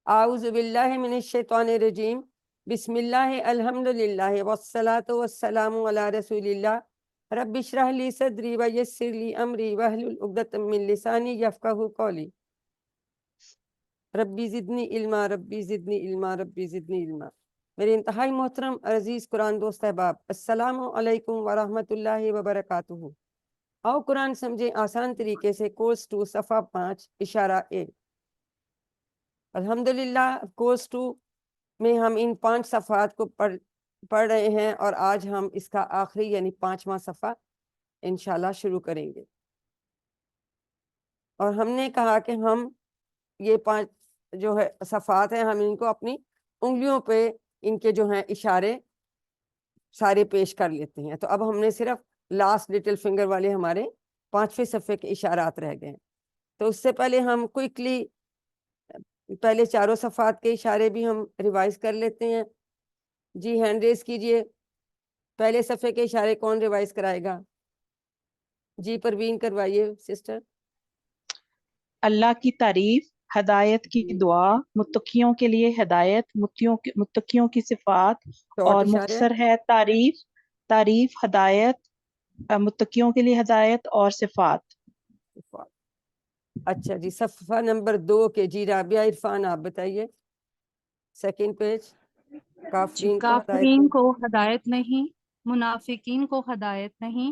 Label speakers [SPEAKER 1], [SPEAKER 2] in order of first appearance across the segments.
[SPEAKER 1] اعوذ باللہ من الشیطان الرجیم، بسم اللہ الحمدللہ والصلاة والسلام علی رسول اللہ، رب اشرح لی صدری ویسر لی امری واحلل عقدۃ من لسانی یفقہوا قولی، ربی زدنی علما ربی زدنی علما ربی زدنی علما۔ میرے انتہائی محترم عزیز قرآن دوست احباب، السلام علیکم ورحمۃ اللہ وبرکاتہ۔ آؤ قرآن سمجھیں آسان طریقے سے، کورس 2 صفحہ 5 اشارہ A۔ الحمدللہ کورس 2 میں ہم ان 5 صفحات کو پڑھ رہے ہیں، اور آج ہم اس کا آخری یعنی 5واں صفحہ انشاءاللہ شروع کریں گے۔ اور ہم نے کہا کہ ہم یہ 5 جو ہے صفحات ہیں، ہم ان کو اپنی انگلیوں پہ ان کے جو ہیں اشارے سارے پیش کر لیتے ہیں۔ تو اب ہم نے صرف لاسٹ لٹل فنگر والے ہمارے 5ویں صفحے کے اشارات رہ گئے ہیں۔ تو اس سے پہلے ہم کوئکلی پہلے 4 صفحات کے اشارے بھی ہم ریوائز کر لیتے ہیں۔ جی ہینڈ ریز کیجئے، پہلے صفحے کے اشارے کون ریوائز کرائے گا؟ جی پروین کروائیے سسٹر۔
[SPEAKER 2] اللہ کی تعریف، ہدایت کی دعا، متقیوں کے لیے ہدایت، متقیوں کی صفات،
[SPEAKER 1] شارٹ
[SPEAKER 2] اور
[SPEAKER 1] اشارے
[SPEAKER 2] مختصر ہے تعریف، ہدایت، متقیوں کے لیے ہدایت اور صفات۔
[SPEAKER 1] اچھا جی، صفحہ نمبر 2 کے جی رابعہ عرفان آپ بتائیے، سیکنڈ پیج۔ کافرین کو ہدایت
[SPEAKER 3] کافرین کو ہدایت نہیں، منافقین کو ہدایت نہیں،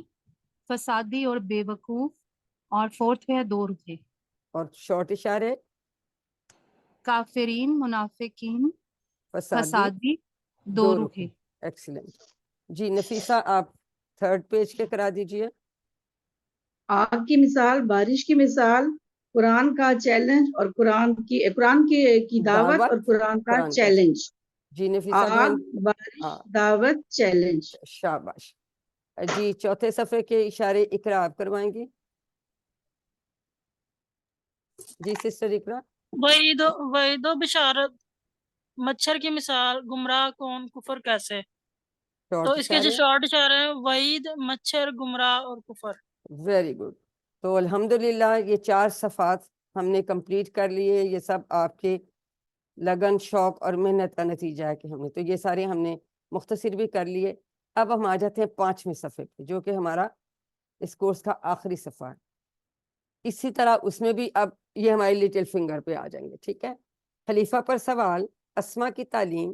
[SPEAKER 3] فسادی اور بے وقوف، اور 4 ہے 2 رکے۔
[SPEAKER 1] اور شارٹ اشارے
[SPEAKER 3] کافرین، منافقین،
[SPEAKER 1] فسادی
[SPEAKER 3] فسادی، 2
[SPEAKER 1] 2
[SPEAKER 3] رکے۔
[SPEAKER 1] ایکسیلنٹ۔ جی نفیسہ آپ 3rd پیج کے کرا دیجئے۔
[SPEAKER 4] آگ کی مثال، بارش کی مثال، قرآن کا چیلنج اور قرآن کی دعوت اور قرآن کا چیلنج۔
[SPEAKER 1] جی نفیسہ
[SPEAKER 4] آگ،
[SPEAKER 1] بہن،
[SPEAKER 4] بارش، دعوت، چیلنج۔
[SPEAKER 1] شاباش۔ جی 4تھے صفحے کے اشارے اقرا آپ کروائیں گی؟ جی سسٹر اقرا۔
[SPEAKER 5] وعید و بشارت، مچھر کی مثال، گمراہ کون، کفر کیسے۔ تو اس کے جو شارٹ اشارے ہیں، وعید، مچھر، گمراہ اور کفر۔
[SPEAKER 1] Very good. تو الحمدللہ یہ 4 صفحات ہم نے کمپلیٹ کر لیے۔ یہ سب آپ کے لگن، شوق اور محنت کا نتیجہ ہے کہ ہم نے تو یہ سارے ہم نے مختصر بھی کر لیے۔ اب ہم آ جاتے ہیں 5ویں صفحے پہ، جو کہ ہمارا اس کورس کا آخری صفحہ ہے۔ اسی طرح اس میں بھی اب یہ ہمارے لٹل فنگر پہ آ جائیں گے، ٹھیک ہے۔ خلیفہ پر سوال، اسما کی تعلیم،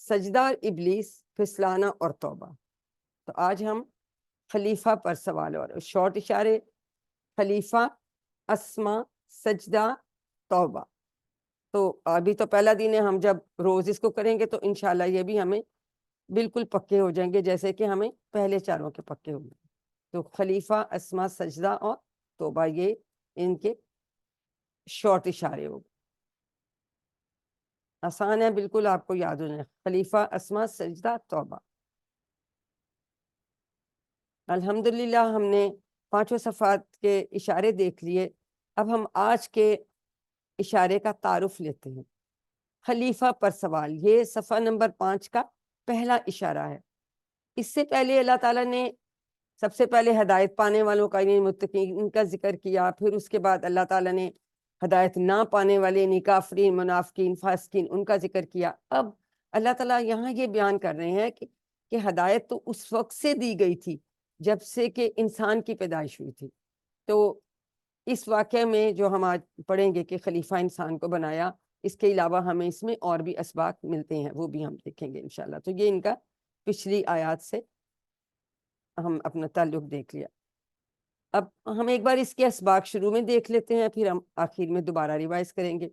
[SPEAKER 1] سجدہ اور ابلیس، پھسلانا اور توبہ۔ تو آج ہم خلیفہ پر سوال اور شارٹ اشارے، خلیفہ، اسما، سجدہ، توبہ۔ تو ابھی تو پہلا دن ہے، ہم جب روز اس کو کریں گے تو انشاءاللہ یہ بھی ہمیں بالکل پکے ہو جائیں گے، جیسے کہ ہمیں پہلے 4 کے پکے ہو گئے۔ تو خلیفہ، اسما، سجدہ اور توبہ، یہ ان کے شارٹ اشارے ہو گئے۔ آسان ہے بالکل، آپ کو یاد ہو جائے، خلیفہ، اسما، سجدہ، توبہ۔ الحمدللہ ہم نے 5 صفحات کے اشارے دیکھ لیے۔ اب ہم آج کے اشارے کا تعارف لیتے ہیں۔ خلیفہ پر سوال، یہ صفحہ نمبر 5 کا پہلا اشارہ ہے۔ اس سے پہلے اللہ تعالیٰ نے سب سے پہلے ہدایت پانے والوں کا یعنی متقین کا ذکر کیا، پھر اس کے بعد اللہ تعالیٰ نے ہدایت نہ پانے والے یعنی کافرین، منافقین، فاسقین، ان کا ذکر کیا۔ اب اللہ تعالیٰ یہاں یہ بیان کر رہے ہیں کہ ہدایت تو اس وقت سے دی گئی تھی جب سے کہ انسان کی پیدائش ہوئی تھی۔ تو اس واقعے میں جو ہم آج پڑھیں گے کہ خلیفہ انسان کو بنایا، اس کے علاوہ ہمیں اس میں اور بھی اسباق ملتے ہیں، وہ بھی ہم دیکھیں گے انشاءاللہ۔ تو یہ ان کا پچھلی آیات سے ہم اپنا تعلق دیکھ لیا۔ اب ہم ایک بار اس کے اسباق شروع میں دیکھ لیتے ہیں، پھر ہم آخر میں دوبارہ ریوائز کریں گے۔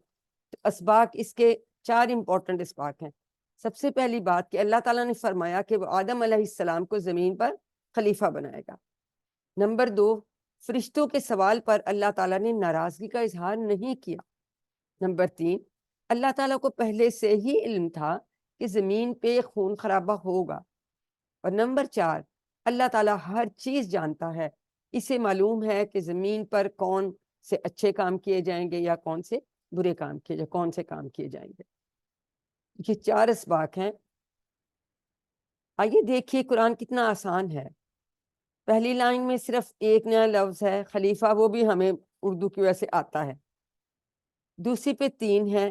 [SPEAKER 1] تو اسباق اس کے 4 امپورٹنٹ اسباق ہیں۔ سب سے پہلی بات کہ اللہ تعالیٰ نے فرمایا کہ وہ آدم علیہ السلام کو زمین پر خلیفہ بنائے گا۔ نمبر 2، فرشتوں کے سوال پر اللہ تعالیٰ نے ناراضگی کا اظہار نہیں کیا۔ نمبر 3، اللہ تعالیٰ کو پہلے سے ہی علم تھا کہ زمین پہ خون خرابہ ہوگا۔ اور نمبر 4، اللہ تعالیٰ ہر چیز جانتا ہے، اسے معلوم ہے کہ زمین پر کون سے اچھے کام کیے جائیں گے یا کون سے برے کام کیے جائیں، کون سے کام کیے جائیں گے۔ یہ 4 اسباق ہیں۔ آئیے دیکھیے قرآن کتنا آسان ہے۔ پہلی لائن میں صرف ایک نیا لفظ ہے خلیفہ، وہ بھی ہمیں اردو کی وجہ سے آتا ہے۔ دوسری پہ 3 ہے،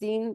[SPEAKER 1] 3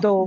[SPEAKER 2] 2।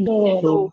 [SPEAKER 2] 2।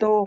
[SPEAKER 2] 2।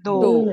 [SPEAKER 1] 2।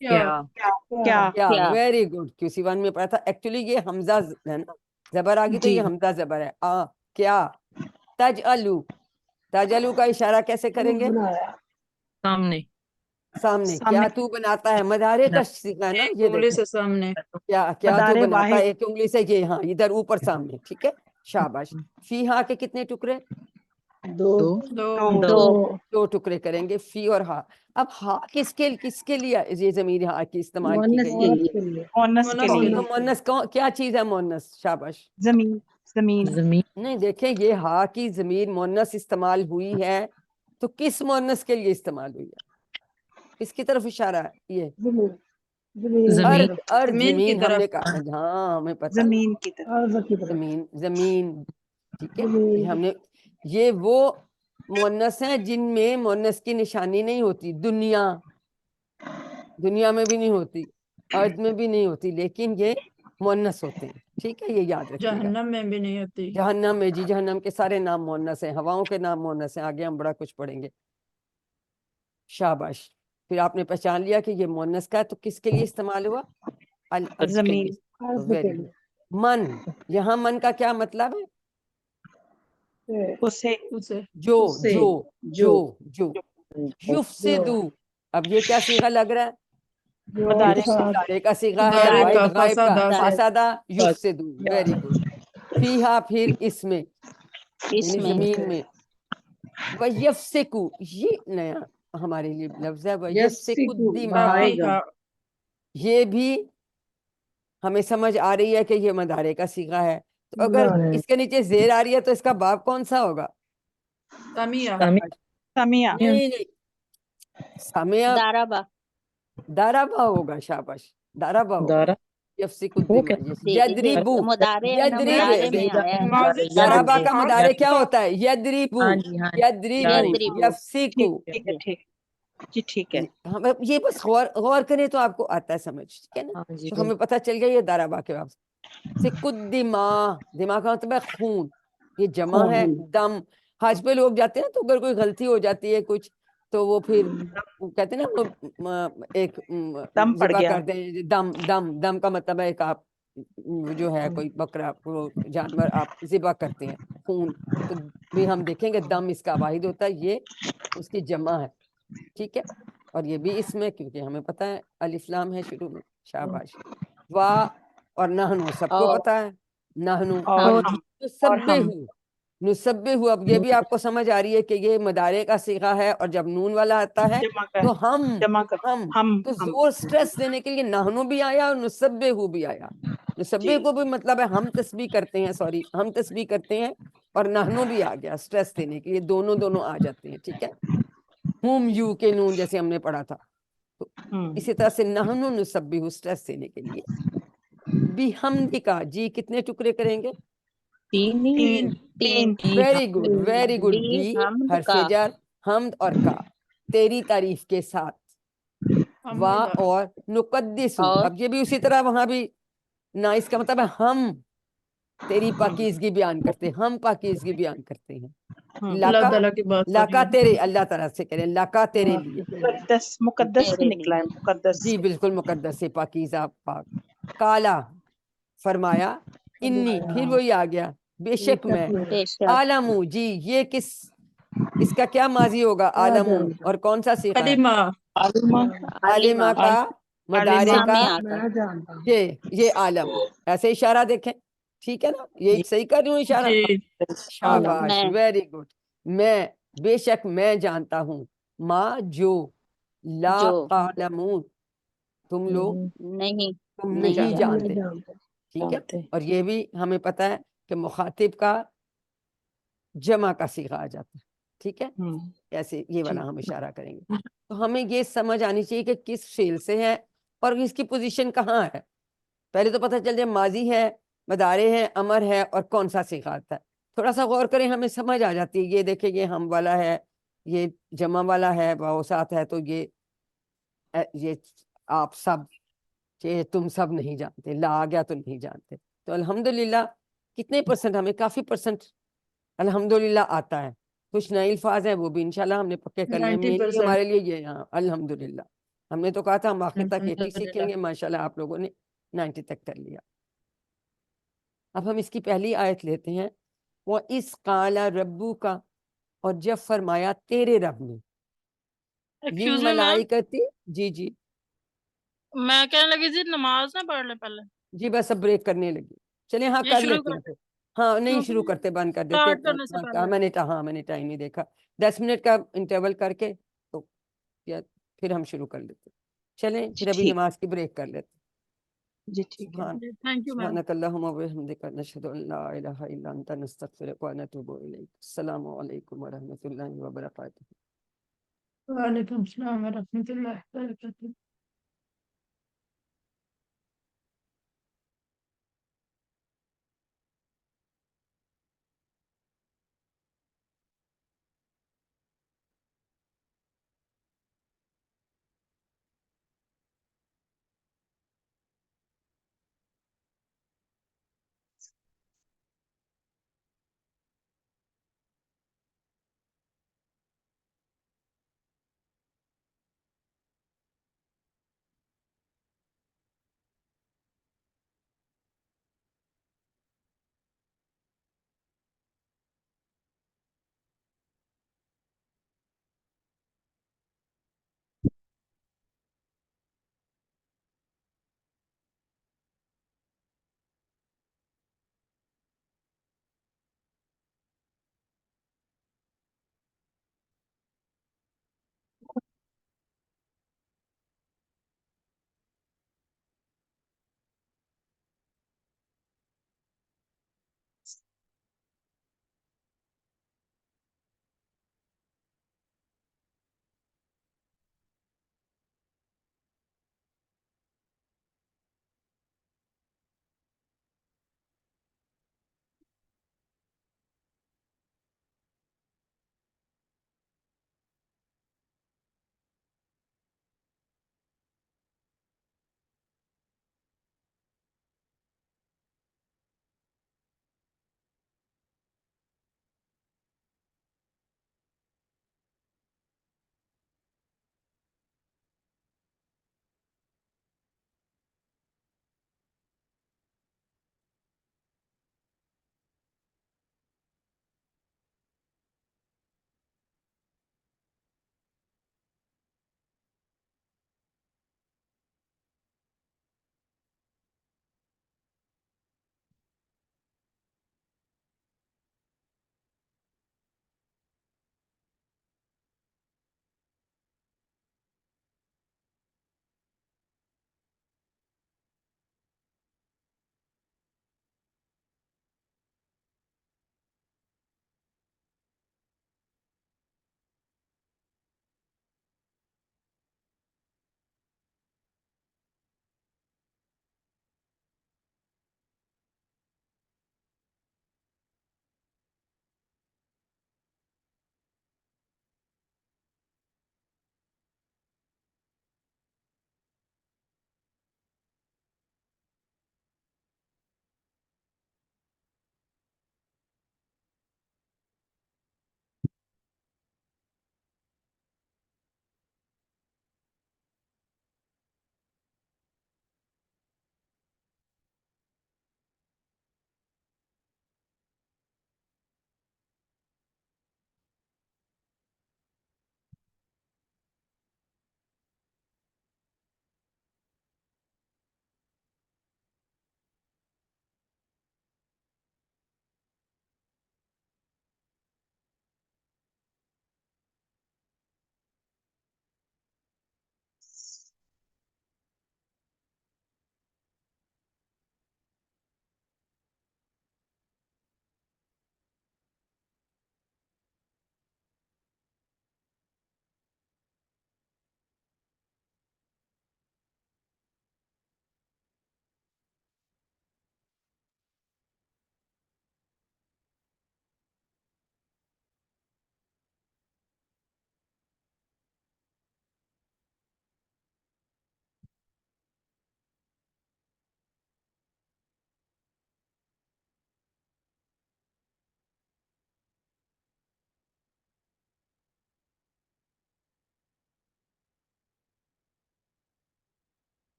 [SPEAKER 2] کیا
[SPEAKER 1] کیا ویری گڈ. QC1 میں پڑھا تھا. ایکچولی یہ حمزہ ہے نا, زبر آگی تو
[SPEAKER 2] جی
[SPEAKER 1] یہ حمزہ زبر ہے. کیا. تجعلو, تجعلو کا اشارہ کیسے کریں گے؟
[SPEAKER 6] سامنے.
[SPEAKER 1] سامنے. کیا تو بناتا ہے, مدارے کا صیغہ ہے نا یہ
[SPEAKER 6] انگلی
[SPEAKER 1] دیکھیں.
[SPEAKER 6] سے سامنے.
[SPEAKER 1] کیا تو
[SPEAKER 2] مدارے
[SPEAKER 1] بناتا ہے
[SPEAKER 2] واحد.
[SPEAKER 1] ایک انگلی سے, یہ ہاں ادھر اوپر سامنے. ٹھیک ہے, شاباش. فی ہا کے کتنے ٹکڑے؟
[SPEAKER 6] دو.
[SPEAKER 1] دو ٹکڑے کریں گے, فی اور ہا. اب ہا کس کے لیے یہ ضمیر ہا کی استعمال کی
[SPEAKER 4] مؤنث
[SPEAKER 1] گئی
[SPEAKER 4] کے
[SPEAKER 1] ہے؟
[SPEAKER 4] لیے.
[SPEAKER 2] مؤنث کے لیے.
[SPEAKER 1] تو مؤنث کیا چیز ہے مؤنث؟ شاباش.
[SPEAKER 2] زمین.
[SPEAKER 6] زمین.
[SPEAKER 1] نہیں دیکھیں, یہ ہا کی ضمیر مؤنث استعمال ہوئی ہے تو کس مؤنث کے لیے استعمال ہوئی ہے؟ کس کی طرف اشارہ ہے یہ؟
[SPEAKER 6] زمین.
[SPEAKER 1] زمین ہم نے کہا. ہاں ہمیں پتا,
[SPEAKER 2] زمین کی طرف.
[SPEAKER 1] زمین. ٹھیک ہے, یہ ہم نے, یہ وہ مؤنث ہیں جن میں مؤنث کی نشانی نہیں ہوتی. دنیا میں بھی نہیں ہوتی, ارض میں بھی نہیں ہوتی, لیکن یہ مؤنث ہوتے ہیں. ٹھیک ہے, یہ یاد رکھیے گا.
[SPEAKER 6] جہنم میں بھی نہیں ہوتی.
[SPEAKER 1] جہنم میں, جی جہنم کے سارے نام مؤنث ہیں, ہواؤں کے نام مؤنث ہیں. آگے ہم بڑا کچھ پڑھیں گے. شاباش. پھر آپ نے پہچان لیا کہ یہ مؤنث کا ہے تو کس کے لیے استعمال ہوا؟ الارض کے
[SPEAKER 2] زمین.
[SPEAKER 1] لیے. Very good. من, یہاں من کا کیا مطلب ہے؟
[SPEAKER 2] اسے.
[SPEAKER 6] اسے.
[SPEAKER 1] جو
[SPEAKER 4] اس سے.
[SPEAKER 1] جو جو جو یفسدو. اب یہ کیا صیغہ لگ رہا ہے؟
[SPEAKER 2] مدارے کا.
[SPEAKER 1] مدارے کا صیغہ ہے,
[SPEAKER 6] مدارے
[SPEAKER 1] واحد
[SPEAKER 6] کا
[SPEAKER 1] غائب کا.
[SPEAKER 6] فسادہ.
[SPEAKER 1] فسادہ یفسدو. Very good. فیہا, پھر اس میں, یعنی زمین میں. وَيَفْسِكُ, یہ نیا ہمارے لیے لفظ ہے. وَيَفْسِكُ الدِّمَاءَ,
[SPEAKER 4] بہائے گا.
[SPEAKER 6] فیہا.
[SPEAKER 1] یہ بھی ہمیں سمجھ آ رہی ہے کہ یہ مدارے کا صیغہ ہے. تو اگر اس کے نیچے زیر آ رہی ہے تو اس کا باب کون سا ہوگا؟
[SPEAKER 6] سمیہ.
[SPEAKER 2] سمیہ.
[SPEAKER 1] نہیں, سامعہ دارابا ہوگا. شاباش, دارابا ہوگا.
[SPEAKER 6] دارا.
[SPEAKER 1] یفسک الدماء, یدریبو.
[SPEAKER 6] ماضی.
[SPEAKER 1] دارابا کا مدارے کیا ہوتا ہے؟ یدریبو. یدریبو, یفسکو.
[SPEAKER 2] ٹھیک ہے. ٹھیک. جی ٹھیک ہے.
[SPEAKER 1] یہ بس غور کریں تو آپ کو آتا ہے سمجھ. ٹھیک ہے نا, تو ہمیں پتہ چل گیا یہ دارابا کے باب سے. دماغ, دماغ کا مطلب ہے خون. یہ جمع ہے دم. حج پہ لوگ جاتے ہیں تو اگر کوئی غلطی ہو جاتی ہے کچھ تو وہ پھر کہتے ہیں نا وہ ایک
[SPEAKER 2] دم پڑ
[SPEAKER 1] ذبح
[SPEAKER 2] گیا.
[SPEAKER 1] کر دیں. دم کا مطلب ہے ایک آپ جو ہے کوئی بکرا وہ جانور آپ ذبح کرتے ہیں, خون. تو بھی ہم دیکھیں گے دم اس کا واحد ہوتا ہے, یہ اس کی جمع ہے. ٹھیک ہے, اور یہ بھی اس میں, کیونکہ ہمیں پتہ ہے الف لام ہے شروع میں. شاباش. وا اور نحنو, سب کو پتہ ہے نحنو.
[SPEAKER 2] اور ہم.
[SPEAKER 1] نسبح, اب یہ بھی آپ کو سمجھ آ رہی ہے کہ یہ مدارے کا صیغہ ہے, اور جب نون والا آتا ہے
[SPEAKER 2] جمع کا.
[SPEAKER 1] تو ہم
[SPEAKER 2] جمع کا. ہم.
[SPEAKER 1] تو زور سٹریس دینے کے لیے نحنو بھی آیا اور نسبح بھی آیا. نسبح کو بھی مطلب ہے ہم تسبیح کرتے ہیں, سوری ہم تسبیح کرتے ہیں, اور نحنو بھی آ گیا سٹریس دینے کے لیے. دونوں آ جاتے ہیں. ٹھیک ہے, ہم یو کے نون جیسے ہم نے پڑھا تھا. تو اسی طرح سے نحنو نسبح سٹریس دینے کے لیے. بحمدکا, جی کتنے ٹکڑے کریں گے؟
[SPEAKER 2] تین.
[SPEAKER 1] Very good. بی حرف جر, حمد اور کا, تیری تعریف کے ساتھ. وا اور نقدسو, اب یہ بھی اسی طرح وہاں بھی نا, اس کا مطلب ہے ہم تیری پاکیزگی بیان کرتے ہیں, ہم پاکیزگی بیان کرتے ہیں.
[SPEAKER 6] اللہ تعالیٰ کی بات
[SPEAKER 1] لاکا تیرے, اللہ تعالیٰ سے کریں لاکا تیرے لیے.
[SPEAKER 2] مقدس سے نکلا ہے. مقدس.
[SPEAKER 1] جی بالکل مقدس سے, پاکیزہ پاک. کالا, فرمایا. انی, پھر وہی آ گیا, بے شک میں. عالمو, جی یہ اس کا کیا ماضی ہوگا؟ عالمو. اور کون سا صیغہ ہے؟ عالمہ کا مدارے کا یہ عالم. ایسے اشارہ دیکھیں. ٹھیک ہے نا, یہ صحیح کر رہی ہوں اشارہ. شاباش, ویری گڈ. میں, بے شک میں جانتا ہوں. ما, جو. لا تعلمون, تم لوگ تم نہیں جانتے. ٹھیک ہے, اور یہ بھی ہمیں پتہ ہے کہ مخاطب کا جمع کا صیغہ آ جاتا ہے. ٹھیک ہے, ایسے یہ والا ہم اشارہ کریں گے. تو ہمیں یہ سمجھ آنی چاہیے کہ کس فعل سے ہے اور اس کی پوزیشن کہاں ہے. پہلے تو پتہ چل جائے ماضی ہے, مدارے ہے, امر ہے, اور کون سا صیغہ آتا ہے. تھوڑا سا غور کریں, ہمیں سمجھ آ جاتی ہے. یہ دیکھیں, یہ ہم والا ہے, یہ جمع والا ہے, واو ساتھ ہے, تو یہ آپ سب, کہ تم سب نہیں جانتے. لا آ گیا تو نہیں جانتے. تو الحمدللہ کتنے پرسنٹ, ہمیں کافی پرسنٹ الحمدللہ آتا ہے. کچھ نئے الفاظ ہیں وہ بھی انشاءاللہ ہم نے پکے کرنے ہیں.
[SPEAKER 6] 90%
[SPEAKER 1] ہمارے لیے یہ یہاں الحمدللہ ہم نے تو کہا تھا ہم آخر تک 80
[SPEAKER 6] الحمدللہ
[SPEAKER 1] سیکھیں گے، ماشاءاللہ آپ لوگوں نے 90 تک کر لیا۔ اب ہم اس کی پہلی آیت لیتے ہیں، وَإِذْ قَالَ رَبُّكَ، اور جب فرمایا تیرے رب نے،
[SPEAKER 5] ایکسکیوز می میم،
[SPEAKER 1] للملائکتی، جی جی
[SPEAKER 5] میں کہنے لگی تھی نماز نہ پڑھ لے پہلے،
[SPEAKER 1] جی بس اب بریک کرنے لگی، چلیں ہاں
[SPEAKER 5] یہ
[SPEAKER 1] کر
[SPEAKER 5] شروع
[SPEAKER 1] لیتے ہیں
[SPEAKER 5] کر
[SPEAKER 1] پھر۔ ہاں نہیں شروع
[SPEAKER 5] کیونکہ
[SPEAKER 1] کرتے، بند کر دیتے،
[SPEAKER 5] اسٹارٹ کرنے سے پہلے۔
[SPEAKER 1] میں نے ٹائم نہیں دیکھا، 10 منٹ کا انٹرول کر کے تو یا پھر ہم شروع کر لیتے، چلیں
[SPEAKER 2] جی
[SPEAKER 1] پھر ابھی
[SPEAKER 2] ٹھیک،
[SPEAKER 1] نماز کی بریک کر لیتے۔
[SPEAKER 2] جی ٹھیک ہے۔
[SPEAKER 5] Thank you ma'am.
[SPEAKER 1] سبحانک اللہم وبحمدک، نشہد ان لا الہ الا انت، نستغفرک ونتوب الیک۔ السلام علیکم ورحمۃ اللہ وبرکاتہ۔
[SPEAKER 6] وعلیکم السلام ورحمۃ اللہ وبرکاتہ۔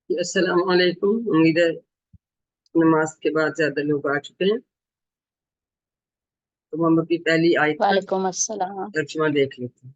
[SPEAKER 7] السلام علیکم. امید ہے نماز کے بعد زیادہ لوگ آ چکے ہیں. تو ہم اپنی پہلی آیت کا
[SPEAKER 8] وعلیکم السلام.
[SPEAKER 7] ترجمہ دیکھ لیتے ہیں.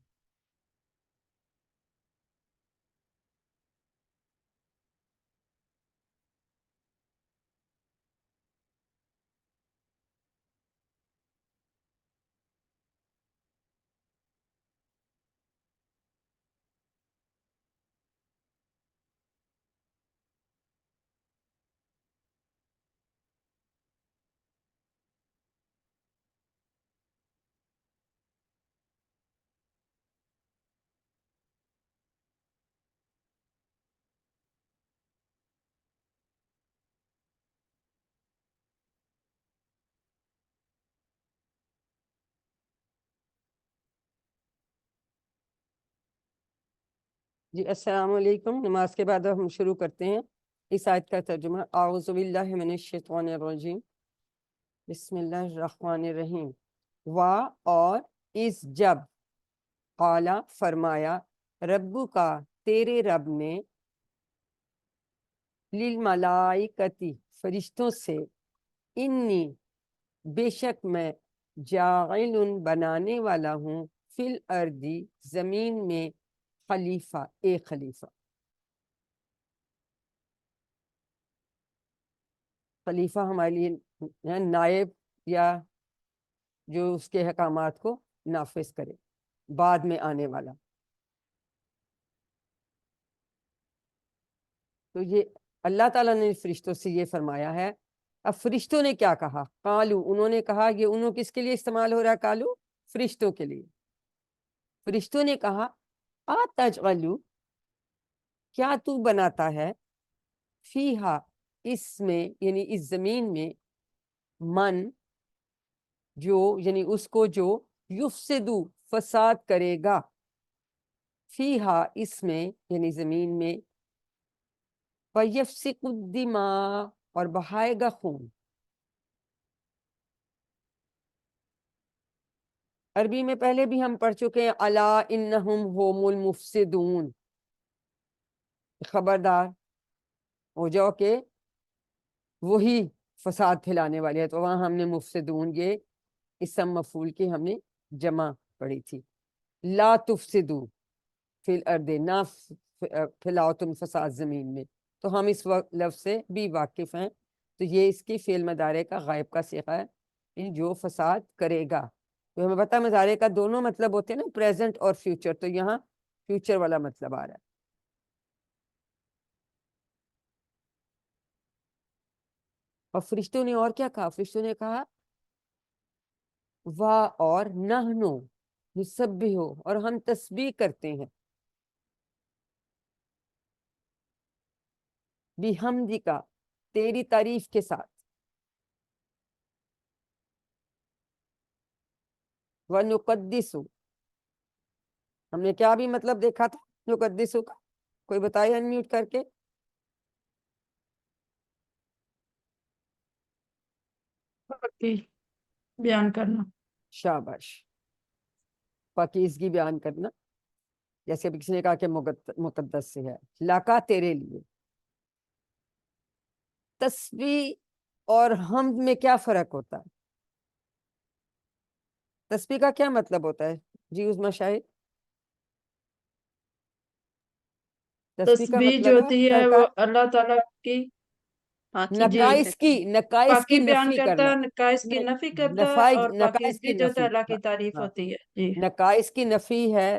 [SPEAKER 1] جی السلام علیکم. نماز کے بعد ہم شروع کرتے ہیں اس آیت کا ترجمہ. اعوذ باللہ من الشیطان الرجیم. بسم اللہ الرحمن الرحیم. اور اس جب قالا فرمایا ربو کا تیرے رب نے للملائکتی فرشتوں سے انی بے شک میں جاعل بنانے والا ہوں فی الارض زمین میں خلیفہ ایک خلیفہ. خلیفہ ہمارے لیے نائب یا جو اس کے احکامات کو نافذ کرے بعد میں آنے والا. تو یہ اللہ تعالیٰ نے فرشتوں سے یہ فرمایا ہے. اب فرشتوں نے کیا کہا؟ قالو انہوں نے کہا. یہ انہوں کس کے لیے استعمال ہو رہا ہے؟ قالو فرشتوں کے لیے. فرشتوں نے کہا اتجعلو کیا تو بناتا ہے فیہا اس میں یعنی اس زمین میں من جو یعنی اس کو جو یفسدو فساد کرے گا فیہا اس میں یعنی زمین میں ویفسق الدماء اور بہائے گا خون. عربی میں پہلے بھی ہم پڑھ چکے ہیں الا انہم ہوم المفسدون، خبردار ہو جاؤ کہ وہی فساد پھیلانے والے ہیں. تو وہاں ہم نے مفسدون یہ اسم مفعول کی ہم نے جمع پڑھی تھی. لا تفسدو فی الارض، نہ پھیلاؤ تم فساد زمین میں. تو ہم اس وقت لفظ سے بھی واقف ہیں. تو یہ اس کی فعل مضارع کا غائب کا صیغہ ہے، یعنی جو فساد کرے گا. تو ہمیں پتہ مضارع کا دونوں مطلب ہوتے ہیں نا، پریزنٹ اور فیوچر، تو یہاں فیوچر والا مطلب آ رہا ہے. اور فرشتوں نے اور کیا کہا؟ فرشتوں نے کہا وا اور نحنو نسبحو، اور ہم تسبیح کرتے ہیں بحمدک، تیری تعریف کے ساتھ. وَنُقَدِّسُ، ہم نے کیا بھی مطلب دیکھا تھا نقدسو کا؟ کوئی بتائے انمیوٹ کر کے.
[SPEAKER 6] باقی بیان کرنا.
[SPEAKER 1] شاباش، پاکیزگی بیان کرنا. جیسے ابھی کسی نے کہا کہ مقدس سے ہے. لاکا تیرے لیے. تسبیح اور حمد میں کیا فرق ہوتا ہے؟ تسبیح کا کیا مطلب ہوتا ہے جی عظمیٰ شاہد؟ تسبیح کا
[SPEAKER 6] تسبیح جو
[SPEAKER 1] مطلب
[SPEAKER 6] ہوتی ہے
[SPEAKER 1] سرکار
[SPEAKER 6] وہ اللہ تعالیٰ کی
[SPEAKER 1] نقائص کی
[SPEAKER 6] بیان
[SPEAKER 1] نفی
[SPEAKER 6] کرتا
[SPEAKER 1] کرنا.
[SPEAKER 6] ہے، نقائص کی نفی کرتا ہے، اور
[SPEAKER 1] نقائص کی
[SPEAKER 6] پاکیزگی جو ہوتا ہے
[SPEAKER 1] نفی،
[SPEAKER 6] اللہ کی تعریف
[SPEAKER 1] ہاں،
[SPEAKER 6] ہوتی ہے. جی.
[SPEAKER 1] نقائص کی نفی ہے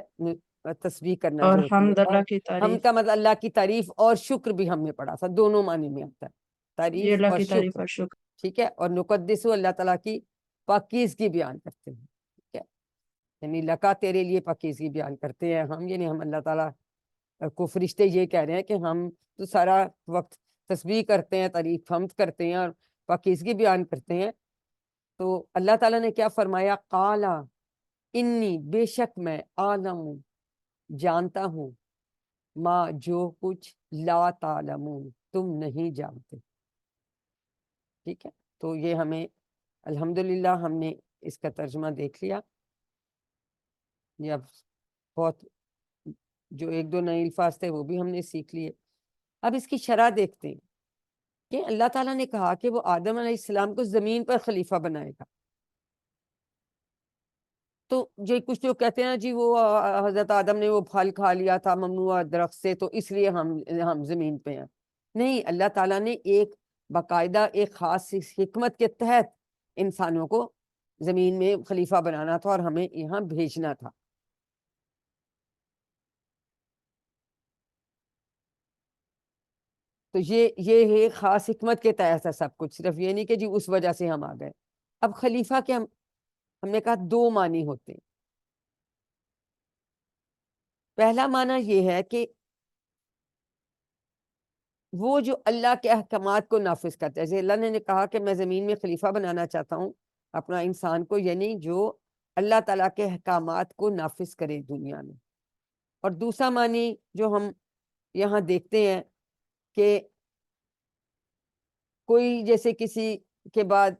[SPEAKER 1] تسبیح کرنا
[SPEAKER 6] اور
[SPEAKER 1] جو ہوتی ہے.
[SPEAKER 6] حمد
[SPEAKER 1] اور
[SPEAKER 6] اللہ کی
[SPEAKER 1] ہم
[SPEAKER 6] تعریف،
[SPEAKER 1] کا مطلب اللہ کی تعریف اور شکر بھی ہم نے پڑھا تھا، دونوں معنی میں آتا ہے،
[SPEAKER 6] جی
[SPEAKER 1] تعریف
[SPEAKER 6] اللہ
[SPEAKER 1] اور
[SPEAKER 6] کی تعریف
[SPEAKER 1] شکر.
[SPEAKER 6] اور شکر.
[SPEAKER 1] ٹھیک ہے. اور نقدس اللہ تعالیٰ کی پاکیزگی بیان کرتے ہیں. ٹھیک ہے، یعنی لکا تیرے لیے پاکیزگی بیان کرتے ہیں ہم، یعنی ہم اللہ تعالیٰ کو فرشتے یہ کہہ رہے ہیں کہ ہم تو سارا وقت تسبیح کرتے ہیں، تعریف حمد کرتے ہیں اور پاکیزگی بیان کرتے ہیں. تو اللہ تعالیٰ نے کیا فرمایا؟ قالا انی، بے شک میں، عالم، جانتا ہوں، ما جو کچھ، لا تعلمون، تم نہیں جانتے. ٹھیک ہے. تو یہ ہمیں الحمدللہ ہم نے اس کا ترجمہ دیکھ لیا. یہ اب بہت جو ایک دو نئے الفاظ تھے وہ بھی ہم نے سیکھ لیے. اب اس کی شرح دیکھتے ہیں کہ اللہ تعالیٰ نے کہا کہ وہ آدم علیہ السلام کو زمین پر خلیفہ بنائے گا. تو جو کچھ لوگ کہتے ہیں جی وہ حضرت آدم نے وہ پھل کھا لیا تھا ممنوع درخت سے، تو اس لیے ہم زمین پہ ہیں. نہیں، اللہ تعالیٰ نے ایک باقاعدہ ایک خاص حکمت کے تحت انسانوں کو زمین میں خلیفہ بنانا تھا اور ہمیں یہاں بھیجنا تھا. تو یہ ہے خاص حکمت کے تحت ہے سب کچھ، صرف یہ نہیں کہ جی اس وجہ سے ہم آ گئے. اب خلیفہ کے ہم نے کہا دو معنی ہوتے ہیں. پہلا معنی یہ ہے کہ وہ جو اللہ کے احکامات کو نافذ کرتا ہے. جیسے اللہ نے کہا کہ میں زمین میں خلیفہ بنانا چاہتا ہوں اپنا انسان کو، یعنی جو اللہ تعالیٰ کے احکامات کو نافذ کرے دنیا میں. اور دوسرا معنی جو ہم یہاں دیکھتے ہیں کہ کوئی جیسے کسی کے بعد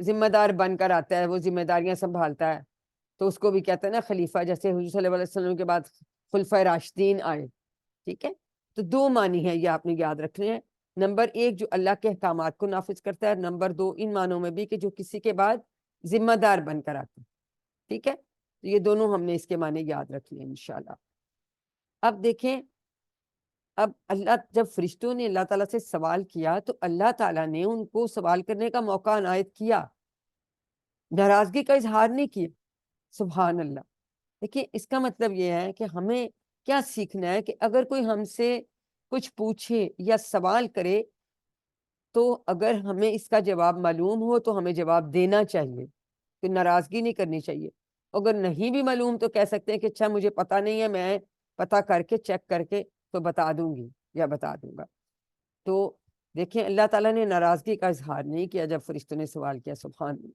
[SPEAKER 1] ذمہ دار بن کر آتا ہے، وہ ذمہ داریاں سنبھالتا ہے، تو اس کو بھی کہتے ہیں نا خلیفہ. جیسے حضور صلی اللہ علیہ وسلم کے بعد خلفائے راشدین آئے. ٹھیک ہے. تو دو معنی ہیں، یہ آپ نے یاد رکھنے ہیں. نمبر ایک جو اللہ کے احکامات کو نافذ کرتا ہے، نمبر دو ان معنوں میں بھی کہ جو کسی کے بعد ذمہ دار بن کر آتا ہے. ٹھیک ہے. تو یہ دونوں ہم نے اس کے معنی یاد رکھ لیے انشاءاللہ. اب دیکھیں، اب اللہ جب فرشتوں نے اللہ تعالیٰ سے سوال کیا تو اللہ تعالیٰ نے ان کو سوال کرنے کا موقع عنایت کیا، ناراضگی کا اظہار نہیں کیا. سبحان اللہ. دیکھیں اس کا مطلب یہ ہے کہ ہمیں کیا سیکھنا ہے کہ اگر کوئی ہم سے کچھ پوچھے یا سوال کرے تو اگر ہمیں اس کا جواب معلوم ہو تو ہمیں جواب دینا چاہیے، تو ناراضگی نہیں کرنی چاہیے. اگر نہیں بھی معلوم تو کہہ سکتے ہیں کہ اچھا مجھے پتہ نہیں ہے، میں پتہ کر کے چیک کر کے تو بتا دوں گی یا بتا دوں گا. تو دیکھیں اللہ تعالیٰ نے ناراضگی کا اظہار نہیں کیا جب فرشتوں نے سوال کیا. سبحان اللہ.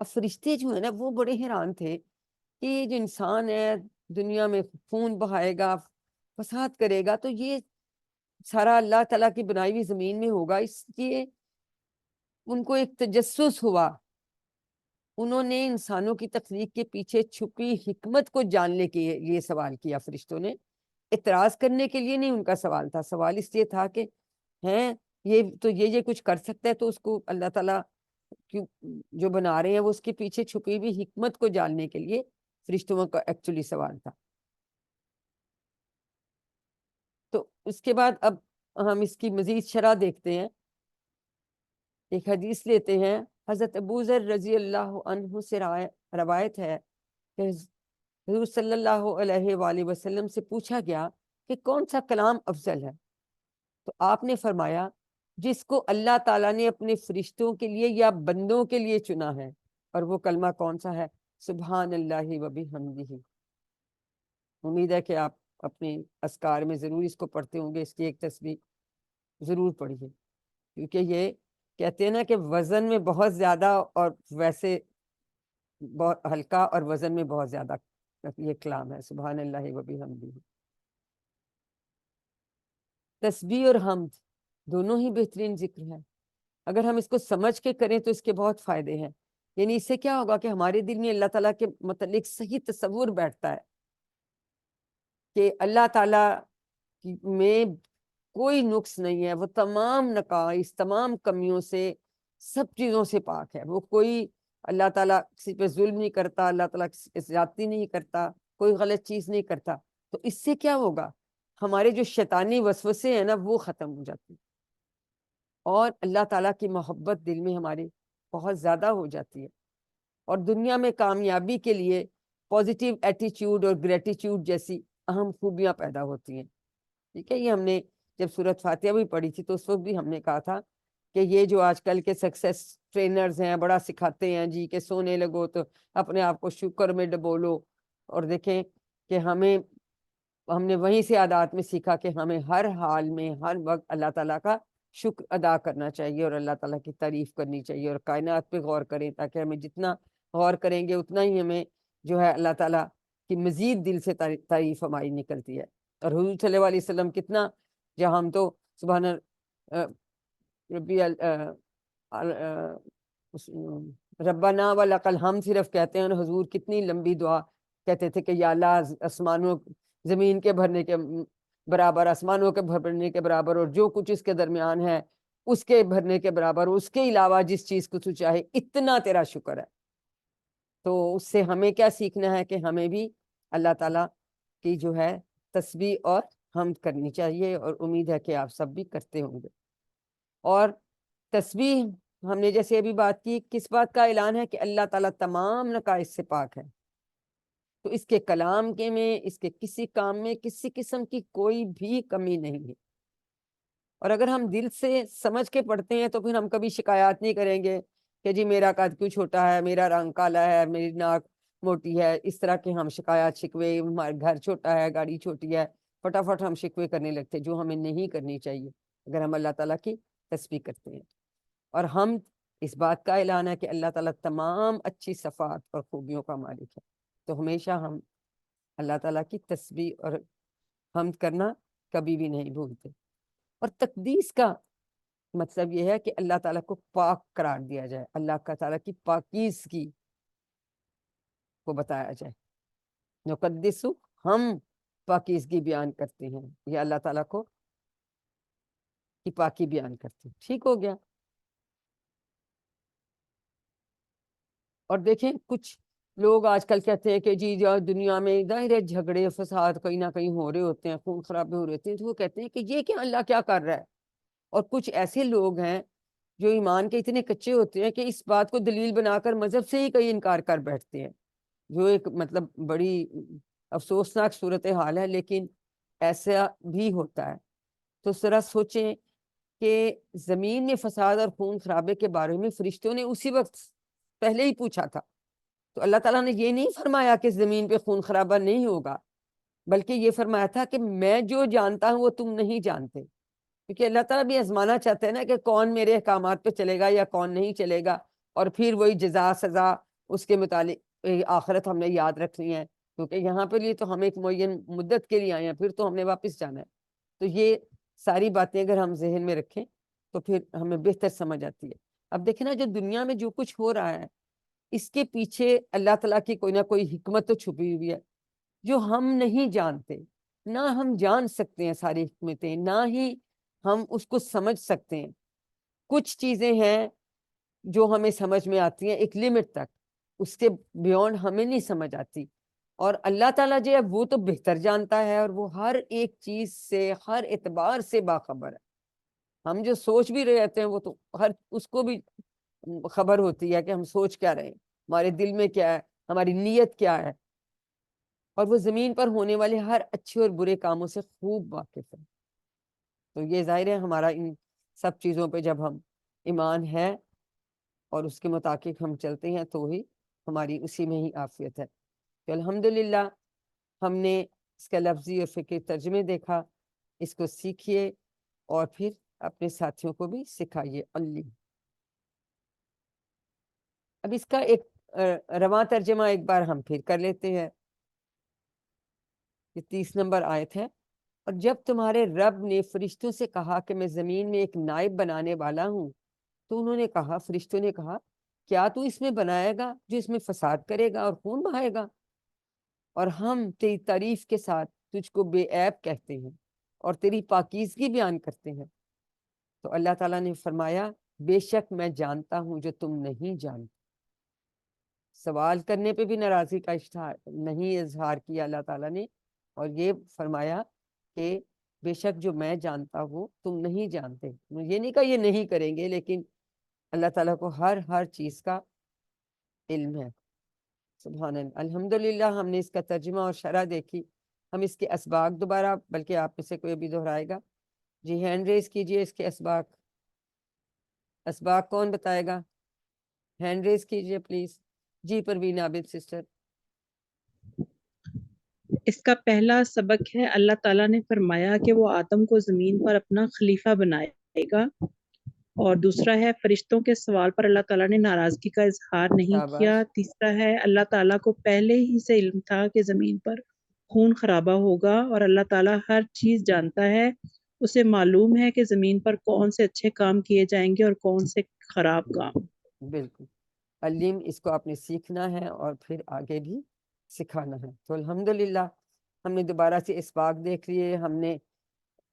[SPEAKER 1] اب فرشتے جو ہیں نا وہ بڑے حیران تھے کہ یہ جو انسان ہے دنیا میں خون بہائے گا، فساد کرے گا، تو یہ سارا اللہ تعالیٰ کی بنائی ہوئی زمین میں ہوگا. اس لیے ان کو ایک تجسس ہوا انہوں نے انسانوں کی تخلیق کے پیچھے چھپی حکمت کو جاننے کے لیے سوال کیا. فرشتوں نے اعتراض کرنے کے لیے نہیں ان کا سوال تھا. سوال اس لیے تھا کہ ہیں یہ کچھ کر سکتا ہے تو اس کو اللہ تعالیٰ جو بنا رہے ہیں وہ اس کے پیچھے چھپی ہوئی حکمت کو جاننے کے لیے فرشتوں کا ایکچولی سوال تھا. تو اس کے بعد اب ہم اس کی مزید شرح دیکھتے ہیں. ایک حدیث لیتے ہیں. حضرت ابو ذر رضی اللہ عنہ سے روایت ہے کہ حضور صلی اللہ علیہ وآلہ وسلم سے پوچھا گیا کہ کون سا کلام افضل ہے؟ تو آپ نے فرمایا جس کو اللہ تعالیٰ نے اپنے فرشتوں کے لیے یا بندوں کے لیے چنا ہے. اور وہ کلمہ کون سا ہے؟ سبحان اللہ و بحمدہ. امید ہے کہ آپ اپنے اذکار میں ضرور اس کو پڑھتے ہوں گے. اس کی ایک تسبیح ضرور پڑھیے، کیونکہ یہ کہتے ہیں نا کہ وزن میں بہت زیادہ اور ویسے بہت ہلکا، اور وزن میں بہت زیادہ یہ کلام ہے سبحان اللہ و بحمدہ. تسبیح اور حمد دونوں ہی بہترین ذکر ہے. اگر ہم اس کو سمجھ کے کریں تو اس کے بہت فائدے ہیں. یعنی اس سے کیا ہوگا کہ ہمارے دل میں اللہ تعالیٰ کے متعلق صحیح تصور بیٹھتا ہے کہ اللہ تعالیٰ میں کوئی نقص نہیں ہے. وہ تمام نقائص، تمام کمیوں سے، سب چیزوں سے پاک ہے. وہ کوئی اللہ تعالیٰ کسی پہ ظلم نہیں کرتا، اللہ تعالیٰ کسی پہ زیادتی نہیں کرتا، کوئی غلط چیز نہیں کرتا. تو اس سے کیا ہوگا؟ ہمارے جو شیطانی وسوسے ہیں نا وہ ختم ہو جاتے ہیں، اور اللہ تعالیٰ کی محبت دل میں ہمارے بہت زیادہ ہو جاتی ہے. اور دنیا میں کامیابی کے لیے پازیٹیو ایٹیچیوڈ اور گریٹیچیوڈ جیسی اہم خوبیاں پیدا ہوتی ہیں. ٹھیک ہے، یہ ہم نے جب سورۃ فاتحہ بھی پڑھی تھی تو اس وقت بھی ہم نے کہا تھا کہ یہ جو آج کل کے سکسیس ٹرینرز ہیں بڑا سکھاتے ہیں جی کہ سونے لگو تو اپنے آپ کو شکر میں ڈبولو. اور دیکھیں کہ ہم نے وہیں سے عادات میں سیکھا کہ ہمیں ہر حال میں ہر وقت اللہ تعالیٰ کا شکر ادا کرنا چاہیے اور اللہ تعالیٰ کی تعریف کرنی چاہیے، اور کائنات پہ غور کریں، تاکہ ہمیں جتنا غور کریں گے اتنا ہی ہمیں جو ہے اللہ تعالیٰ کی مزید دل سے تعریف ہماری نکلتی ہے. اور حضور صلی اللہ علیہ وسلم کتنا، جہاں ہم تو سبحان ربی ربنا ولک الحمد صرف کہتے ہیں، اور حضور کتنی لمبی دعا کہتے تھے کہ یا اللہ آسمانوں زمین کے بھرنے کے برابر، آسمانوں کے بھرنے کے برابر، اور جو کچھ اس کے درمیان ہے اس کے بھرنے کے برابر، اس کے علاوہ جس چیز کو تو چاہے اتنا تیرا شکر ہے. تو اس سے ہمیں کیا سیکھنا ہے کہ ہمیں بھی اللہ تعالیٰ کی جو ہے تسبیح اور حمد کرنی چاہیے، اور امید ہے کہ آپ سب بھی کرتے ہوں گے. اور تسبیح ہم نے جیسے ابھی بات کی، کس بات کا اعلان ہے کہ اللہ تعالیٰ تمام نقائص سے پاک ہے. تو اس کے کلام کے میں، اس کے کسی کام میں کسی قسم کی کوئی بھی کمی نہیں ہے. اور اگر ہم دل سے سمجھ کے پڑھتے ہیں تو پھر ہم کبھی شکایات نہیں کریں گے کہ جی میرا قد کیوں چھوٹا ہے، میرا رنگ کالا ہے، میری ناک موٹی ہے. اس طرح کے ہم شکایات، شکوے، ہمارا گھر چھوٹا ہے، گاڑی چھوٹی ہے، فٹافٹ ہم شکوے کرنے لگتے، جو ہمیں نہیں کرنی چاہیے اگر ہم اللہ تعالیٰ کی تسبیح کرتے ہیں. اور ہم اس بات کا اعلان ہے کہ اللہ تعالیٰ تمام اچھی صفات اور خوبیوں کا مالک ہے. تو ہمیشہ ہم اللہ تعالیٰ کی تسبیح اور حمد کرنا کبھی بھی نہیں بھولتے. اور تقدیس کا مطلب یہ ہے کہ اللہ تعالیٰ کو پاک قرار دیا جائے، اللہ کا تعالیٰ کی پاکیزگی کو بتایا جائے. نقدس، ہم پاکیزگی بیان کرتے ہیں، یہ اللہ تعالیٰ کو کی پاکی بیان کرتے ہیں. ٹھیک ہو گیا. اور دیکھیں کچھ لوگ آج کل کہتے ہیں کہ جی دنیا میں ظاہر جھگڑے فساد کہیں نہ کہیں ہو رہے ہوتے ہیں، خون خرابے ہو رہے ہوتے ہیں، تو وہ کہتے ہیں کہ یہ کیا اللہ کیا کر رہا ہے. اور کچھ ایسے لوگ ہیں جو ایمان کے اتنے کچے ہوتے ہیں کہ اس بات کو دلیل بنا کر مذہب سے ہی کئی انکار کر بیٹھتے ہیں، جو ایک مطلب بڑی افسوسناک صورتحال ہے، لیکن ایسا بھی ہوتا ہے. تو ذرا سوچیں کہ زمین میں فساد اور خون خرابے کے بارے میں فرشتوں نے اسی وقت پہلے ہی پوچھا تھا. تو اللہ تعالیٰ نے یہ نہیں فرمایا کہ زمین پہ خون خرابہ نہیں ہوگا، بلکہ یہ فرمایا تھا کہ میں جو جانتا ہوں وہ تم نہیں جانتے. کیونکہ اللہ تعالیٰ بھی آزمانا چاہتے ہیں نا کہ کون میرے احکامات پہ چلے گا یا کون نہیں چلے گا، اور پھر وہی جزا سزا اس کے متعلق آخرت ہم نے یاد رکھنی ہے، کیونکہ یہاں پہ لیے تو ہم ایک معین مدت کے لیے آئے ہیں، پھر تو ہم نے واپس جانا ہے. تو یہ ساری باتیں اگر ہم ذہن میں رکھیں تو پھر ہمیں بہتر سمجھ آتی ہے. اب دیکھیں نا جو دنیا میں جو کچھ ہو رہا ہے اس کے پیچھے اللہ تعالیٰ کی کوئی نہ کوئی حکمت تو چھپی ہوئی ہے جو ہم نہیں جانتے. نہ ہم جان سکتے ہیں ساری حکمتیں، نہ ہی ہم اس کو سمجھ سکتے ہیں. کچھ چیزیں ہیں جو ہمیں سمجھ میں آتی ہیں ایک لمٹ تک، اس کے بیونڈ ہمیں نہیں سمجھ آتی. اور اللہ تعالیٰ جو ہے وہ تو بہتر جانتا ہے، اور وہ ہر ایک چیز سے ہر اعتبار سے باخبر ہے. ہم جو سوچ بھی رہے ہوتے ہیں وہ تو ہر اس کو بھی خبر ہوتی ہے کہ ہم سوچ کیا رہے ہیں، ہمارے دل میں کیا ہے، ہماری نیت کیا ہے. اور وہ زمین پر ہونے والے ہر اچھے اور برے کاموں سے خوب واقف ہے. تو یہ ظاہر ہے ہمارا ان سب چیزوں پہ جب ہم ایمان ہے اور اس کے مطابق ہم چلتے ہیں تو ہی ہماری اسی میں ہی عافیت ہے. تو الحمدللہ ہم نے اس کا لفظی اور فکری ترجمے دیکھا. اس کو سیکھیے اور پھر اپنے ساتھیوں کو بھی سکھائیے. اب اس کا ایک رواں ترجمہ ایک بار ہم پھر کر لیتے ہیں. یہ 30 نمبر آیت ہے. اور جب تمہارے رب نے فرشتوں سے کہا کہ میں زمین میں ایک نائب بنانے والا ہوں، تو انہوں نے کہا، فرشتوں نے کہا، کیا تو اس میں بنائے گا جو اس میں فساد کرے گا اور خون بہائے گا؟ اور ہم تیری تعریف کے ساتھ تجھ کو بے عیب کہتے ہیں اور تیری پاکیزگی بیان کرتے ہیں. تو اللہ تعالیٰ نے فرمایا، بے شک میں جانتا ہوں جو تم نہیں جانتے. سوال کرنے پہ بھی ناراضی کا نہیں اظہار کیا اللہ تعالیٰ نے، اور یہ فرمایا کہ بے شک جو میں جانتا ہوں تم نہیں جانتے. یہ نہیں کہا یہ نہیں کریں گے، لیکن اللہ تعالیٰ کو ہر چیز کا علم ہے. سبحان اللہ. الحمدللہ ہم نے اس کا ترجمہ اور شرح دیکھی. ہم اس کے اسباق دوبارہ، بلکہ آپ میں سے کوئی بھی دہرائے گا؟ جی ہینڈ ریز کیجئے. اس کے اسباق کون بتائے گا؟ ہینڈ ریز کیجئے پلیز. جی پروین عابد سسٹر.
[SPEAKER 2] اس کا پہلا سبق ہے، اللہ تعالیٰ نے فرمایا کہ وہ آدم کو زمین پر اپنا خلیفہ بنائے گا. اور دوسرا ہے، فرشتوں کے سوال پر اللہ تعالیٰ نے ناراضگی کا اظہار نہیں کیا. تیسرا ہے، اللہ تعالیٰ کو پہلے ہی سے علم تھا کہ زمین پر خون خرابہ ہوگا، اور اللہ تعالیٰ ہر چیز جانتا ہے. اسے معلوم ہے کہ زمین پر کون سے اچھے کام کیے جائیں گے اور کون سے خراب کام.
[SPEAKER 1] بالکل. علیم اس کو آپ نے سیکھنا ہے اور پھر آگے بھی سکھانا ہے. تو الحمدللہ ہم نے دوبارہ سے اسباق دیکھ لیے، ہم نے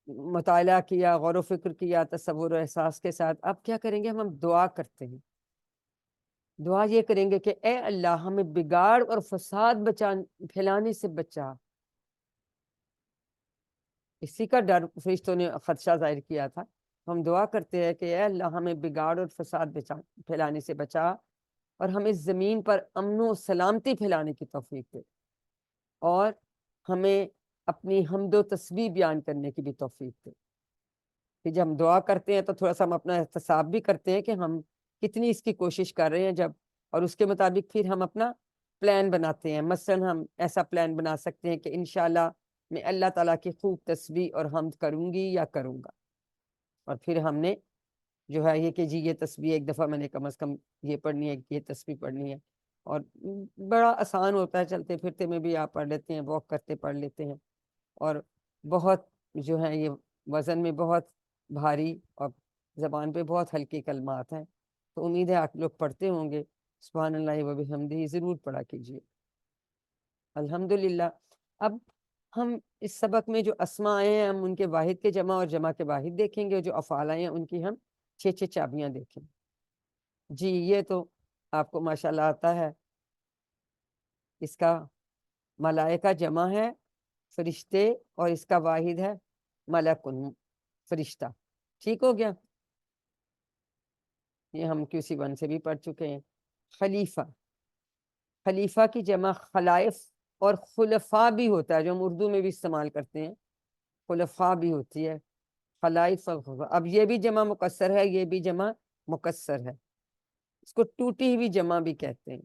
[SPEAKER 1] مطالعہ کیا، غور و فکر کیا تصور و احساس کے ساتھ. اب کیا کریں گے؟ ہم دعا کرتے ہیں. دعا یہ کریں گے کہ اے اللہ ہمیں بگاڑ اور فساد پھیلانے سے بچا. اسی کا ڈر فرشتوں نے خدشہ ظاہر کیا تھا. ہم دعا کرتے ہیں کہ اے اللہ ہمیں بگاڑ اور فساد پھیلانے سے بچا، اور ہمیں زمین پر امن و سلامتی پھیلانے کی توفیق دے، اور ہمیں اپنی حمد و تسبیح بیان کرنے کی بھی توفیق دے. کہ جب ہم دعا کرتے ہیں تو تھوڑا سا ہم اپنا احتساب بھی کرتے ہیں کہ ہم کتنی اس کی کوشش کر رہے ہیں جب، اور اس کے مطابق پھر ہم اپنا پلان بناتے ہیں. مثلا ہم ایسا پلان بنا سکتے ہیں کہ انشاءاللہ میں اللہ تعالیٰ کی خوب تسبیح اور حمد کروں گی یا کروں گا. اور پھر ہم نے جو ہے یہ کہ جی یہ تسبیح ایک دفعہ میں نے کم از کم یہ پڑھنی ہے، یہ تسبیح پڑھنی ہے. اور بڑا آسان ہوتا ہے، چلتے پھرتے میں بھی آپ پڑھ لیتے ہیں، واک کرتے پڑھ لیتے ہیں. اور بہت جو ہے یہ وزن میں بہت بھاری اور زبان پہ بہت ہلکی کلمات ہیں. تو امید ہے آپ لوگ پڑھتے ہوں گے. سبحان اللہ و بحمدہ ضرور پڑھا کیجیے. الحمدللہ. اب ہم اس سبق میں جو اسماء آئے ہیں ہم ان کے واحد کے جمع اور جمع کے واحد دیکھیں گے، اور جو افعال آئے ہیں ان کی ہم 6 چابیاں دیکھیں. جی یہ تو آپ کو ماشاءاللہ آتا ہے. اس کا ملائکہ جمع ہے فرشتے، اور اس کا واحد ہے ملکن فرشتہ. ٹھیک ہو گیا؟ یہ ہم QC1 سے بھی پڑھ چکے ہیں. خلیفہ کی جمع خلائف اور خلفاء بھی ہوتا ہے، جو ہم اردو میں بھی استعمال کرتے ہیں. خلفاء بھی ہوتی ہے، خلائف اور خلفاء. اب یہ بھی جمع مکسر ہے، یہ بھی جمع مکسر ہے. اس کو ٹوٹی ہوئی جمع بھی کہتے ہیں،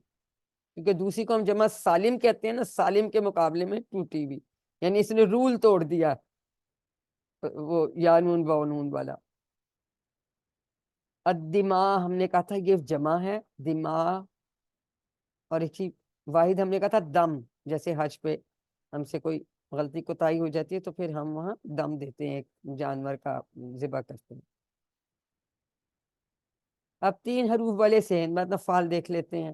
[SPEAKER 1] کیونکہ دوسری کو ہم جمع سالم کہتے ہیں نا، سالم کے مقابلے میں ٹوٹی ہوئی، یعنی اس نے رول توڑ دیا، وہ یا نون با نون والا. الدماء ہم نے کہا تھا یہ جمع ہے دماء، اور ایک ہی واحد ہم نے کہا تھا دم. جیسے حج پہ ہم سے کوئی غلطی کوتاہی ہو جاتی ہے تو پھر ہم وہاں دم دیتے ہیں، ایک جانور کا ذبح کرتے ہیں. اب 3 حروف والے سے مطلب فعال دیکھ لیتے ہیں.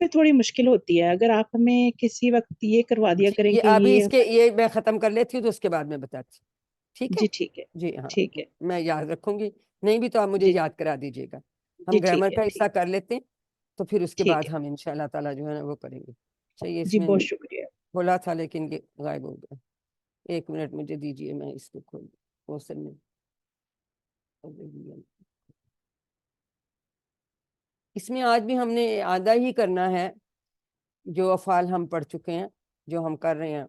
[SPEAKER 2] پہ تھوڑی مشکل ہوتی ہے. اگر آپ ہمیں کسی وقت یہ کروا دیا کریں
[SPEAKER 1] یہ
[SPEAKER 2] کہ
[SPEAKER 1] ابھی
[SPEAKER 2] یہ
[SPEAKER 1] اس کے یہ میں ختم کر لیتی ہوں تو اس کے بعد میں بتاتی ہوں. ٹھیک ہے
[SPEAKER 2] جی ٹھیک ہے
[SPEAKER 1] جی ہاں
[SPEAKER 2] ٹھیک ہے
[SPEAKER 1] میں یاد رکھوں گی. نہیں بھی تو آپ مجھے
[SPEAKER 2] جی
[SPEAKER 1] یاد کرا دیجیے گا.
[SPEAKER 2] جی
[SPEAKER 1] ہم گرامر
[SPEAKER 2] ٹھیک ہے
[SPEAKER 1] کا
[SPEAKER 2] ٹھیک
[SPEAKER 1] حصہ کر لیتے ہیں تو پھر اس کے
[SPEAKER 2] ٹھیک
[SPEAKER 1] بعد
[SPEAKER 2] ہے
[SPEAKER 1] ہم انشاءاللہ تعالیٰ جو ہے نا وہ کریں گے. چلیے اس
[SPEAKER 2] جی
[SPEAKER 1] میں
[SPEAKER 2] بہت شکریہ.
[SPEAKER 1] بولا تھا لیکن یہ غائب ہو گیا. 1 منٹ مجھے دیجیے میں اس کو کھول وہ سر میں. اس میں آج بھی ہم نے آدھا ہی کرنا ہے جو افعال ہم پڑھ چکے ہیں جو ہم کر رہے ہیں.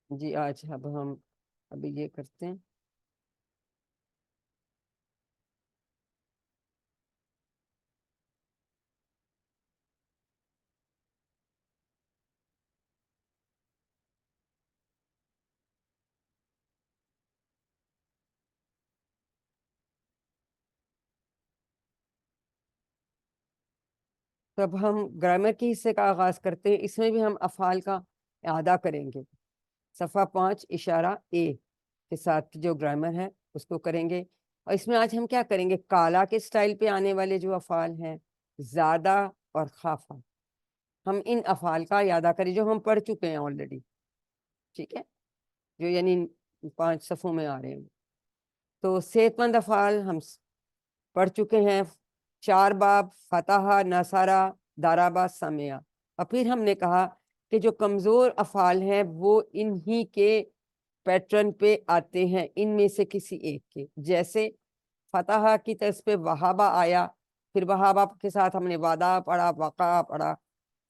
[SPEAKER 1] جی آج اب ہم ابھی یہ کرتے ہیں. تب ہم گرامر کے حصے کا آغاز کرتے ہیں. اس میں بھی ہم افعال کا اعادہ کریں گے. صفحہ 5 اشارہ اے کے ساتھ جو گرامر ہے اس کو کریں گے. اور اس میں آج ہم کیا کریں گے؟ کالا کے سٹائل پہ آنے والے جو افعال ہیں زیادہ اور خافا ہم ان افعال کا اعادہ کریں جو ہم پڑھ چکے ہیں آلریڈی. ٹھیک ہے جو یعنی 5 صفحوں میں آ رہے ہیں. تو صحت مند افعال ہم پڑھ چکے ہیں. 4 باب فتح نصارہ دارابا سمیا. اور پھر ہم نے کہا کہ جو کمزور افعال ہیں وہ انہی کے پیٹرن پہ آتے ہیں ان میں سے کسی ایک کے. جیسے فتح کی طرز پہ وہابہ آیا, پھر وہابہ کے ساتھ ہم نے وعدہ پڑھا, وقع پڑھا,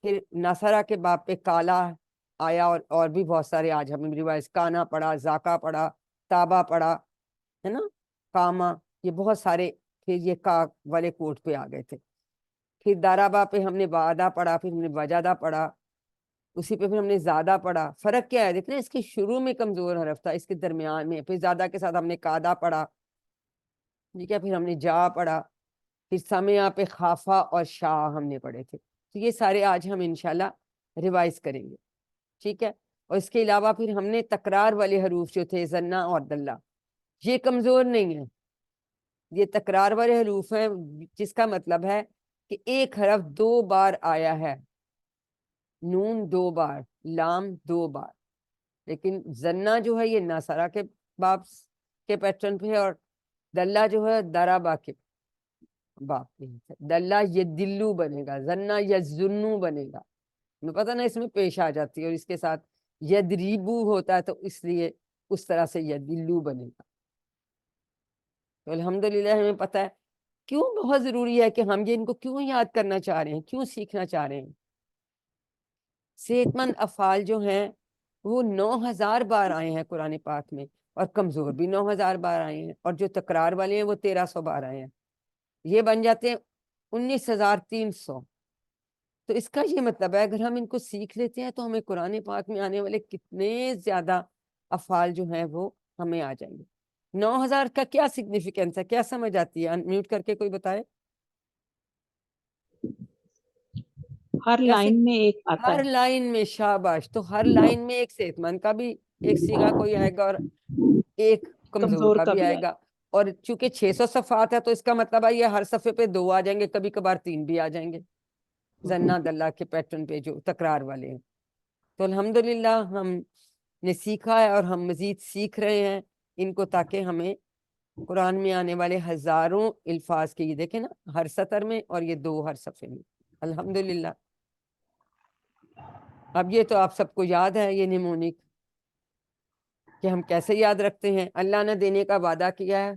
[SPEAKER 1] پھر نصرہ کے باب پہ کالا آیا, اور بھی بہت سارے آج ہم نے ریوائز کانا پڑھا, ذاکا پڑھا, تابا پڑھا ہے نا, کاما, یہ بہت سارے. پھر یہ کا والے کوٹ پہ آ گئے تھے. پھر دارابا پہ ہم نے وعدہ پڑھا, پھر ہم نے وجادہ پڑھا, اسی پہ پھر ہم نے زیادہ پڑھا. فرق کیا ہے دیکھ رہے ہیں, اس کے شروع میں کمزور حرف تھا, اس کے درمیان میں پھر زیادہ کے ساتھ ہم نے قادہ پڑھا. ٹھیک ہے پھر ہم نے جا پڑھا, پھر سمیا پہ خافا اور شاہ ہم نے پڑھے تھے. تو یہ سارے آج ہم انشاءاللہ ریوائز کریں گے. ٹھیک ہے. اور اس کے علاوہ پھر ہم نے تکرار والے حروف جو تھے زنہ اور دلہ, یہ کمزور نہیں ہیں, یہ تکرار والے حروف ہیں جس کا مطلب ہے کہ ایک حرف 2 بار آیا ہے. نون 2 بار, لام 2 بار. لیکن زنہ جو ہے یہ ناصرہ کے باب کے پیٹرن پہ ہے, اور دلہ جو ہے درابا کے باب پہ ہے. دلہ یہ دلو بنے گا, زنہ یہ زنو بنے گا. میں پتہ نا اس میں پیش آ جاتی ہے, اور اس کے ساتھ یدریبو ہوتا ہے تو اس لیے اس طرح سے یہ دلو بنے گا. تو الحمدللہ ہمیں پتہ ہے کیوں بہت ضروری ہے کہ ہم یہ ان کو کیوں یاد کرنا چاہ رہے ہیں, کیوں سیکھنا چاہ رہے ہیں. صحت مند افعال جو ہیں وہ 9000 بار آئے ہیں قرآن پاک میں, اور کمزور بھی 9000 بار آئے ہیں, اور جو تکرار والے ہیں وہ 1300 بار آئے ہیں. یہ بن جاتے ہیں 19300. تو اس کا یہ مطلب ہے اگر ہم ان کو سیکھ لیتے ہیں تو ہمیں قرآن پاک میں آنے والے کتنے زیادہ افعال جو ہیں وہ ہمیں آ جائیں گے. 9000 کا کیا سگنیفیکنس ہے, کیا سمجھ آتی ہے؟ انمیوٹ کر کے کوئی بتائے.
[SPEAKER 2] ہر لائن میں ایک آتا
[SPEAKER 1] ہر
[SPEAKER 2] ہے.
[SPEAKER 1] لائن میں, شاباش. تو ہر لائن میں ایک صحت مند کا بھی ایک سیگا کوئی آئے گا, اور ایک کمزور کا بھی آئے گا. اور چونکہ 600 صفحات ہے تو اس کا مطلب ہے یہ ہر صفحے پہ 2 آ جائیں گے, کبھی کبھار 3 بھی آ جائیں گے زنہ دلہ کے پیٹرن پہ جو تکرار والے ہیں. تو الحمدللہ ہم نے سیکھا ہے, اور ہم مزید سیکھ رہے ہیں ان کو, تاکہ ہمیں قرآن میں آنے والے ہزاروں الفاظ کے, یہ دیکھیں نا ہر سطر میں, اور یہ 2 ہر صفحے میں. الحمدللہ. اب یہ تو آپ سب کو یاد ہے یہ نیمونک, کہ ہم کیسے یاد رکھتے ہیں. اللہ نے دینے کا وعدہ کیا ہے,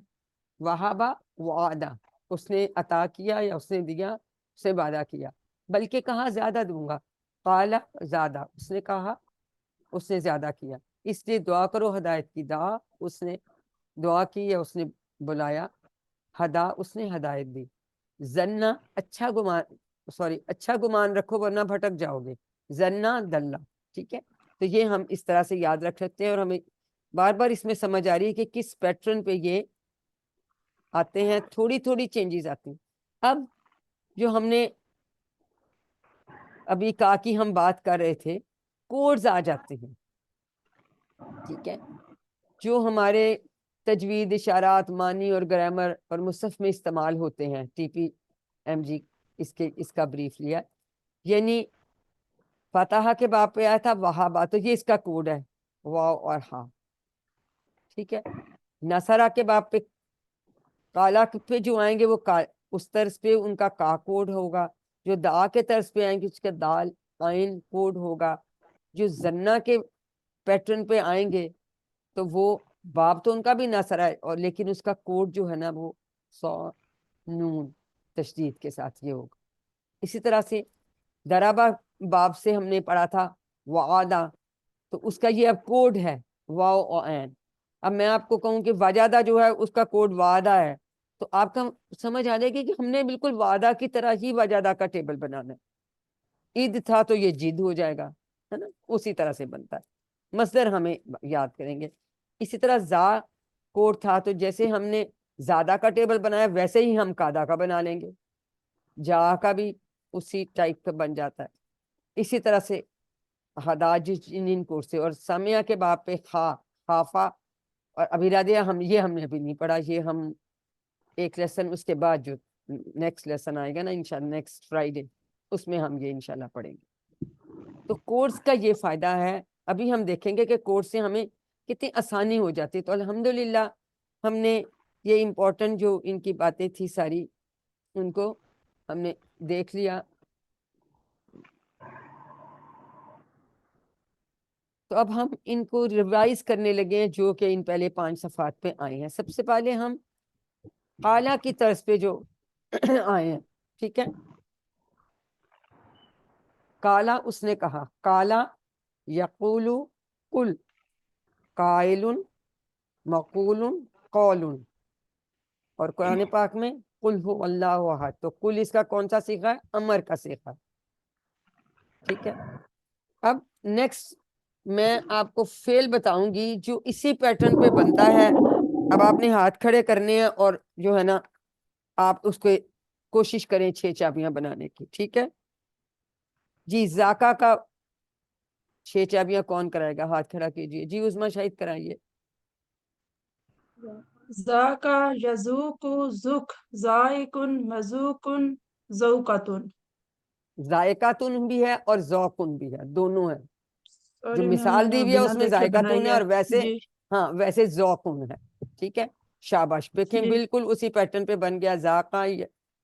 [SPEAKER 1] وہابا وعدہ, اس نے عطا کیا یا اس نے دیا, اس نے وعدہ کیا. بلکہ کہا زیادہ دوں گا, قالا زیادہ, اس نے کہا اس نے زیادہ کیا. اس لیے دعا کرو ہدایت کی. دعا اس نے دعا کی یا اس نے بلایا, ہدا اس نے ہدایت دی. زنہ اچھا گمان رکھو ورنہ بھٹک جاؤ گے. زنہ دلہ. ٹھیک ہے. تو یہ ہم اس طرح سے یاد رکھ سکتے ہیں, اور ہمیں بار بار اس میں سمجھ آ رہی ہے کہ کس پیٹرن پہ یہ آتے ہیں. تھوڑی تھوڑی چینجز آتی ہیں. اب جو ہم نے ابھی کہا کہ ہم بات کر رہے تھے, کوڈز آ جاتے ہیں. ٹھیک ہے. جو ہمارے تجوید، اشارات، معنی اور گرامر اور مصحف میں استعمال ہوتے ہیں. TPMG اس کا بریف لیا. یعنی فاتحہ کے باب پہ آیا تھا وہابا، تو یہ اس کا کوڈ ہے واو اور ہا. ٹھیک ہے. نصرہ کے باب پہ کالا پہ جو آئیں گے وہ اس طرز پہ ان کا کا کوڈ ہوگا. جو دا کے طرز پہ آئیں گے اس کا دال عین کوڈ ہوگا. جو زنا کے پیٹرن پہ آئیں گے تو وہ باب تو ان کا بھی نصرہ ہے، اور لیکن اس کا کوڈ جو ہے نا وہ نون تشدید کے ساتھ یہ ہوگا. اسی طرح سے درابا باب سے ہم نے پڑھا تھا وعدہ، تو اس کا یہ اب کوڈ ہے واو اور عین. اب میں آپ کو کہوں کہ وجادہ جو ہے اس کا کوڈ وعدہ ہے، تو آپ کا سمجھ آ جائے گی کہ ہم نے بالکل وعدہ کی طرح ہی وجادہ کا ٹیبل بنانا ہے. عید تھا تو یہ جد ہو جائے گا، ہے نا، اسی طرح سے بنتا ہے. مصدر ہمیں یاد کریں گے. اسی طرح زا کوڈ تھا، تو جیسے ہم نے زیادہ کا ٹیبل بنایا ویسے ہی ہم قادہ کا بنا لیں گے. جا کا بھی اسی ٹائپ کا بن جاتا ہے. اسی طرح سے ہداج جنین کوڈ سے. اور سمیہ کے باب پہ خافا اور ابھیرادیہ ہم نے ابھی نہیں پڑھا. یہ ہم ایک لیسن اس کے بعد جو نیکسٹ لیسن آئے گا نا انشاءاللہ نیکسٹ فرائیڈے، اس میں ہم یہ انشاءاللہ پڑھیں گے. تو کورس کا یہ فائدہ ہے. ابھی ہم دیکھیں گے کہ کورس سے ہمیں کتنی آسانی ہو جاتی ہے. تو الحمدللہ ہم نے یہ امپورٹنٹ جو ان کی باتیں تھی ساری ان کو ہم نے دیکھ لیا. تو اب ہم ان کو ریوائز کرنے لگے ہیں جو کہ ان پہلے 5 صفحات پہ آئے ہیں. سب سے پہلے ہم قالا کی طرز پہ جو آئے ہیں. ٹھیک ہے. قالا اس نے کہا، قالا یقول قل، قائل مقول قول. اور قرآن پاک میں قل هو اللہ احد، تو قل اس کا کون سا صیغہ ہے؟ امر کا صیغہ. ٹھیک ہے. اب نیکسٹ میں آپ کو فعل بتاؤں گی جو اسی پیٹرن پہ بنتا ہے. اب آپ نے ہاتھ کھڑے کرنے ہیں اور جو ہے نا آپ اس کو کوشش کریں 6 چابیاں بنانے کی. ٹھیک ہے جی. ذاکا کا 6 چابیاں کون کرائے گا؟ ہاتھ کھڑا کیجئے. جی عظمیٰ شاہد کرائیے.
[SPEAKER 6] ذاکا یذوق ذک ذائق مذوق ذوقۃ.
[SPEAKER 1] ذائقاتن بھی ہے اور ذوقن بھی ہے، دونوں ہیں. جو
[SPEAKER 6] سوری میم، میں
[SPEAKER 1] مثال
[SPEAKER 6] نے
[SPEAKER 1] دی ہوئی ہے
[SPEAKER 6] بنا
[SPEAKER 1] اس میں
[SPEAKER 6] دیکھے
[SPEAKER 1] ذائقاتن
[SPEAKER 6] بنائی
[SPEAKER 1] ہے
[SPEAKER 6] ہے.
[SPEAKER 1] اور ویسے
[SPEAKER 6] جی
[SPEAKER 1] ہاں ویسے ذوقن ہے. ٹھیک ہے. شاباش. دیکھیں
[SPEAKER 6] جی
[SPEAKER 1] بالکل اسی پیٹرن پہ بن گیا.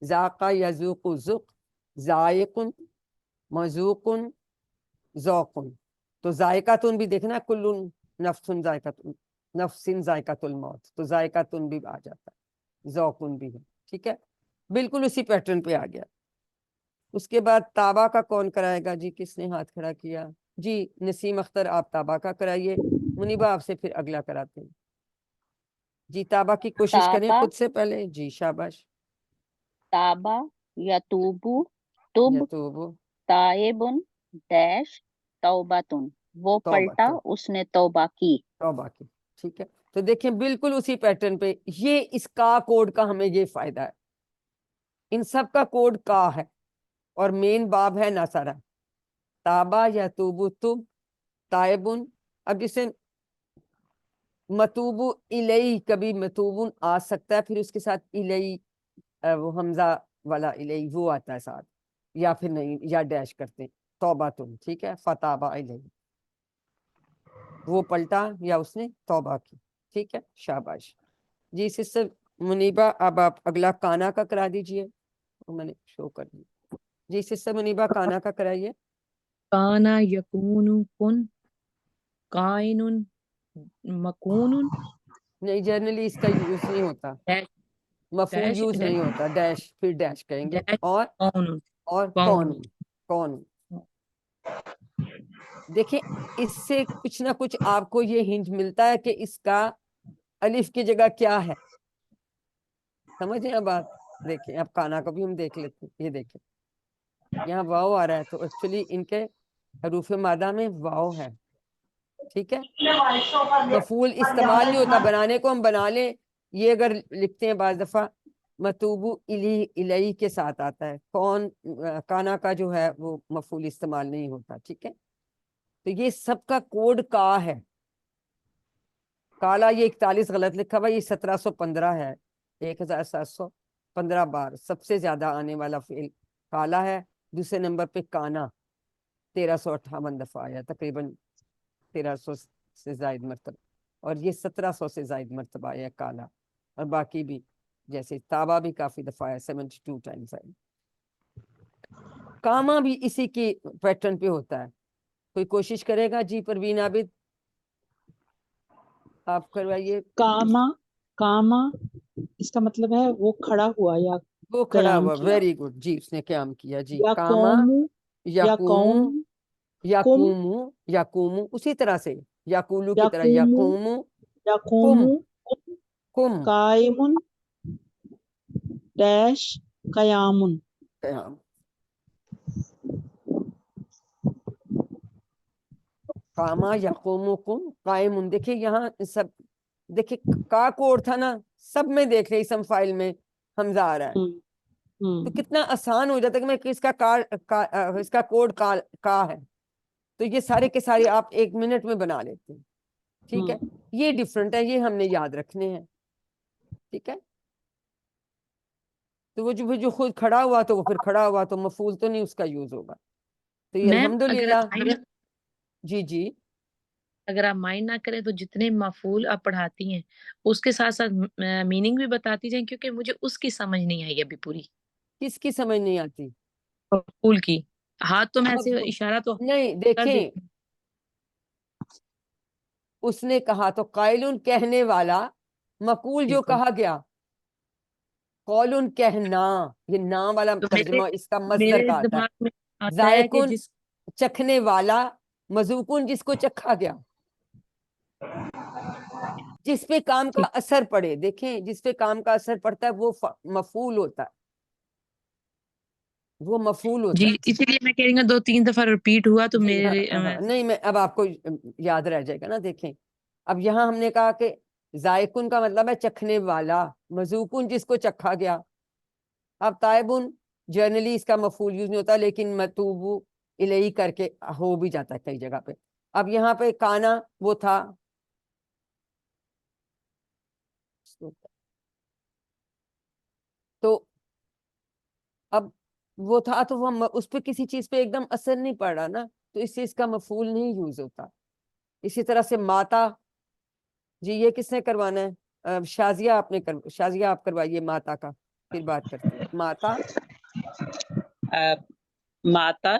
[SPEAKER 1] ذاقا یذوق ذق ذائقن مذوقن ذوقن. تو ذائقاتن بھی دیکھنا کل نفس ذائقۃ نفس ذائقۃ الموت، تو ذائقاتن بھی آ جاتا ہے، ذوقن بھی ہے. ٹھیک ہے. بالکل اسی پیٹرن پہ آ گیا. اس کے بعد تابا کا کون کرائے گا؟ جی کس نے ہاتھ کھڑا کیا؟ جی نسیم اختر آپ تابا کا کرائیے. منیبہ آپ سے پھر اگلا کراتے ہیں. جی تابا کی کوشش کریں
[SPEAKER 9] تابا
[SPEAKER 1] خود سے پہلے. جی شاباش.
[SPEAKER 9] تابا یتوبو تب
[SPEAKER 1] یتوب
[SPEAKER 9] تائبن ڈیش توباتن. وہ
[SPEAKER 1] توبہ
[SPEAKER 9] پلٹا اس نے توبہ کی.
[SPEAKER 1] توبہ کی. ٹھیک ہے. تو دیکھیں بالکل اسی پیٹرن پہ یہ اس کا کوڈ کا ہمیں یہ فائدہ ہے. ان سب کا کوڈ کا ہے اور مین باب ہے نصرہ. تابا یتوب تب تائبن. اب جسے متوب الی، کبھی متوبن آ سکتا ہے، پھر اس کے ساتھ الی وہ حمزہ والا الی وہ آتا ہے ساتھ، یا پھر نہیں یا ڈیش کرتے توبہ تم. ٹھیک ہے. فتابہ الی وہ پلٹا یا اس نے توبہ کی. ٹھیک ہے. شاباش. جی سسٹر منیبہ اب آپ اگلا کانا کا کرا دیجئے. میں نے شو کر دی. جی سسٹر منیبہ کانا کا کرائیے.
[SPEAKER 2] کانا یکون کن، کائن مکون.
[SPEAKER 1] نہیں جنرلی اس کا یوز نہیں ہوتا،
[SPEAKER 2] ڈیش
[SPEAKER 1] مفعول
[SPEAKER 2] ڈیش
[SPEAKER 1] یوز نہیں ہوتا. ڈیش پھر ڈیش کہیں گے.
[SPEAKER 2] ڈیش
[SPEAKER 1] اور
[SPEAKER 2] کون
[SPEAKER 1] کون
[SPEAKER 2] کون.
[SPEAKER 1] کون. دیکھیں اس سے کچھ نہ کچھ آپ کو یہ ہنٹ ملتا ہے کہ اس کا الف کی جگہ کیا ہے. سمجھیں اب بات. دیکھیں اب کانا کو بھی ہم دیکھ لیتے ہیں. یہ دیکھیں یہاں واو آ رہا ہے، تو ایکچولی ان کے حروف مادہ میں واو ہے. ٹھیک ہے. مفعول استعمال نہیں ہوتا. بنانے کو ہم بنا لیں، یہ اگر لکھتے ہیں بعض دفعہ متوبو الی کے ساتھ آتا ہے. کون کانا کا جو ہے وہ مفعول استعمال نہیں ہوتا. ٹھیک ہے. تو یہ سب کا کوڈ کا ہے. کالا یہ 41 غلط لکھا ہوا، یہ 1715 ہے، 1715 بار سب سے زیادہ آنے والا فعل کالا ہے. دوسرے نمبر پہ کانا 1358 دفعہ آیا، تقریباً 1300 سے زائد مرتبہ، اور یہ 1700 سے زائد مرتبہ آیا کالا. اور باقی بھی جیسے تابا بھی کافی دفعہ آیا، 72 ٹائمز آیا. کاما بھی اسی کی پیٹرن پہ ہوتا ہے. کوئی کوشش کرے گا؟ جی پروین عابد آپ کروائیے.
[SPEAKER 2] کاما، کاما اس کا مطلب ہے وہ کھڑا ہوا یا
[SPEAKER 1] وہ کھڑا
[SPEAKER 2] قیام
[SPEAKER 1] ہوا،
[SPEAKER 2] کیا.
[SPEAKER 1] ویری گڈ، جی اس نے قیام کیا. جی
[SPEAKER 2] یا
[SPEAKER 1] کاما
[SPEAKER 2] قوم، یا
[SPEAKER 1] یقومو،
[SPEAKER 2] قوم، کم،
[SPEAKER 1] یقومو، یقومو اسی طرح سے یقولو کی طرح
[SPEAKER 2] یقوم،
[SPEAKER 1] یقومو،
[SPEAKER 2] یقوم،
[SPEAKER 1] کم کم
[SPEAKER 2] قائم ڈیش قیام.
[SPEAKER 1] قیام. کاما یقومو کم قائم. دیکھیں یہاں سب، دیکھیں کا کوڈ تھا نا، سب میں دیکھ لیں اسم فائل میں حمزہ آ رہا ہے، تو کتنا آسان ہو جاتا ہے کہ میں اس کا کوڈ کا ہے، تو یہ سارے کے سارے آپ 1 منٹ میں بنا لیتے ہیں. ٹھیک ہے، یہ ڈفرنٹ ہے، یہ ہم نے یاد رکھنے ہیں. ٹھیک ہے، تو وہ جو خود کھڑا ہوا تو وہ پھر کھڑا ہوا تو مفعول تو نہیں اس کا یوز ہوگا. تو یہ
[SPEAKER 10] میم
[SPEAKER 1] الحمدللہ. جی جی
[SPEAKER 10] اگر آپ مائنڈ نہ کریں تو جتنے مفعول آپ پڑھاتی ہیں اس کے ساتھ ساتھ میننگ بھی بتاتی جائیں، کیونکہ مجھے اس کی سمجھ نہیں آئی ابھی پوری.
[SPEAKER 1] کس کی سمجھ نہیں آتی؟
[SPEAKER 10] مفعول کی. ہاتھ تو میں ایسے اشارہ تو
[SPEAKER 1] نہیں
[SPEAKER 10] کر
[SPEAKER 1] دیکھیں،
[SPEAKER 10] دیتی ہوں.
[SPEAKER 1] اس نے کہا تو قائلن کہنے والا، مقول جو
[SPEAKER 10] بالکل.
[SPEAKER 1] کہا گیا قولن کہنا، یہ نا والا
[SPEAKER 10] تو
[SPEAKER 1] ترجمہ اس کا مصدر
[SPEAKER 10] میرے
[SPEAKER 1] کا آتا ہے.
[SPEAKER 10] دماغ میں آتا ہے کہ
[SPEAKER 1] ذائقن
[SPEAKER 10] جس
[SPEAKER 1] چکھنے والا، مذوقن جس کو چکھا گیا، جس پہ کام کا اثر پڑے. دیکھیں جس پہ کام کا اثر پڑتا ہے وہ مفعول ہوتا ہے، وہ مفعول ہوتا
[SPEAKER 10] جی
[SPEAKER 1] ہے.
[SPEAKER 10] اسی لیے میں کہہ رہی ہوں 2-3 دفعہ ریپیٹ ہوا تو
[SPEAKER 1] جی
[SPEAKER 10] میرے
[SPEAKER 1] نہیں میں اب آپ کو یاد رہ جائے گا نا. دیکھیں اب یہاں ہم نے کہا کہ ذائقن کا مطلب ہے چکھنے والا، مذوقن جس کو چکھا گیا. اب تائبن جرنلی اس کا مفعول یوز نہیں ہوتا، لیکن متوبو الیہی کر کے ہو بھی جاتا ہے کئی جگہ پہ. اب یہاں پہ کانا وہ تھا، تو اب وہ تھا تو وہ اس پہ کسی چیز پہ ایک دم اثر نہیں پڑ رہا نا، تو اس سے اس کا مفعول نہیں یوز ہوتا. اسی طرح سے ماتا، جی یہ کس نے کروانا ہے؟ شازیہ آپ نے شازیہ آپ کروائیے ماتا کا، پھر بات کرتے ہیں. ماتا
[SPEAKER 10] ماتا،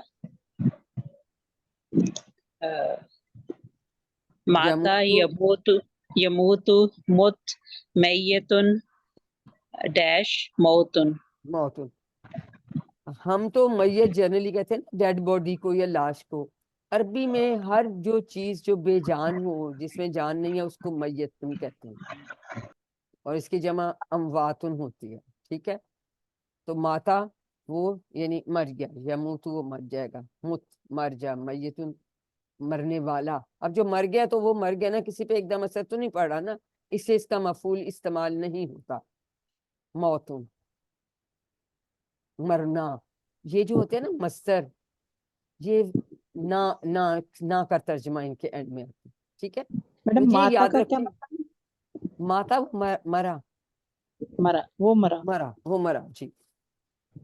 [SPEAKER 10] ماتا
[SPEAKER 1] یموت
[SPEAKER 10] یموت مت میتن ڈیش موتن.
[SPEAKER 1] موتن. ہم تو میت جنرلی کہتے ہیں ڈیڈ باڈی کو یا لاش کو. عربی میں ہر جو چیز جو بے جان ہو، جس میں جان نہیں ہے، اس کو میتن کہتے ہیں، اور اس کی جمع امواتن ہوتی ہے. ٹھیک ہے، تو ماتا وہ یعنی مر گیا، یموت وہ مر جائے گا، مت مر جا، میتن مرنے والا. اب جو مر گیا تو وہ مر گیا نا، کسی پہ ایک دم اثر تو نہیں پڑ رہا نا، اس سے اس کا مفعول استعمال نہیں ہوتا. موتن مرنا، یہ جو ہوتے ہیں نا مصدر، یہ نا کا ترجمہ ان کے اینڈ میں آتا ہے. ٹھیک ہے، تو
[SPEAKER 2] میڈم
[SPEAKER 1] یہ
[SPEAKER 2] ماتا
[SPEAKER 1] یاد
[SPEAKER 2] کا کیا
[SPEAKER 1] رکھیں.
[SPEAKER 2] مطلب؟
[SPEAKER 1] ماتا مرا،
[SPEAKER 2] مرا، وہ مرا.
[SPEAKER 1] مرا وہ مرا. جی
[SPEAKER 2] جی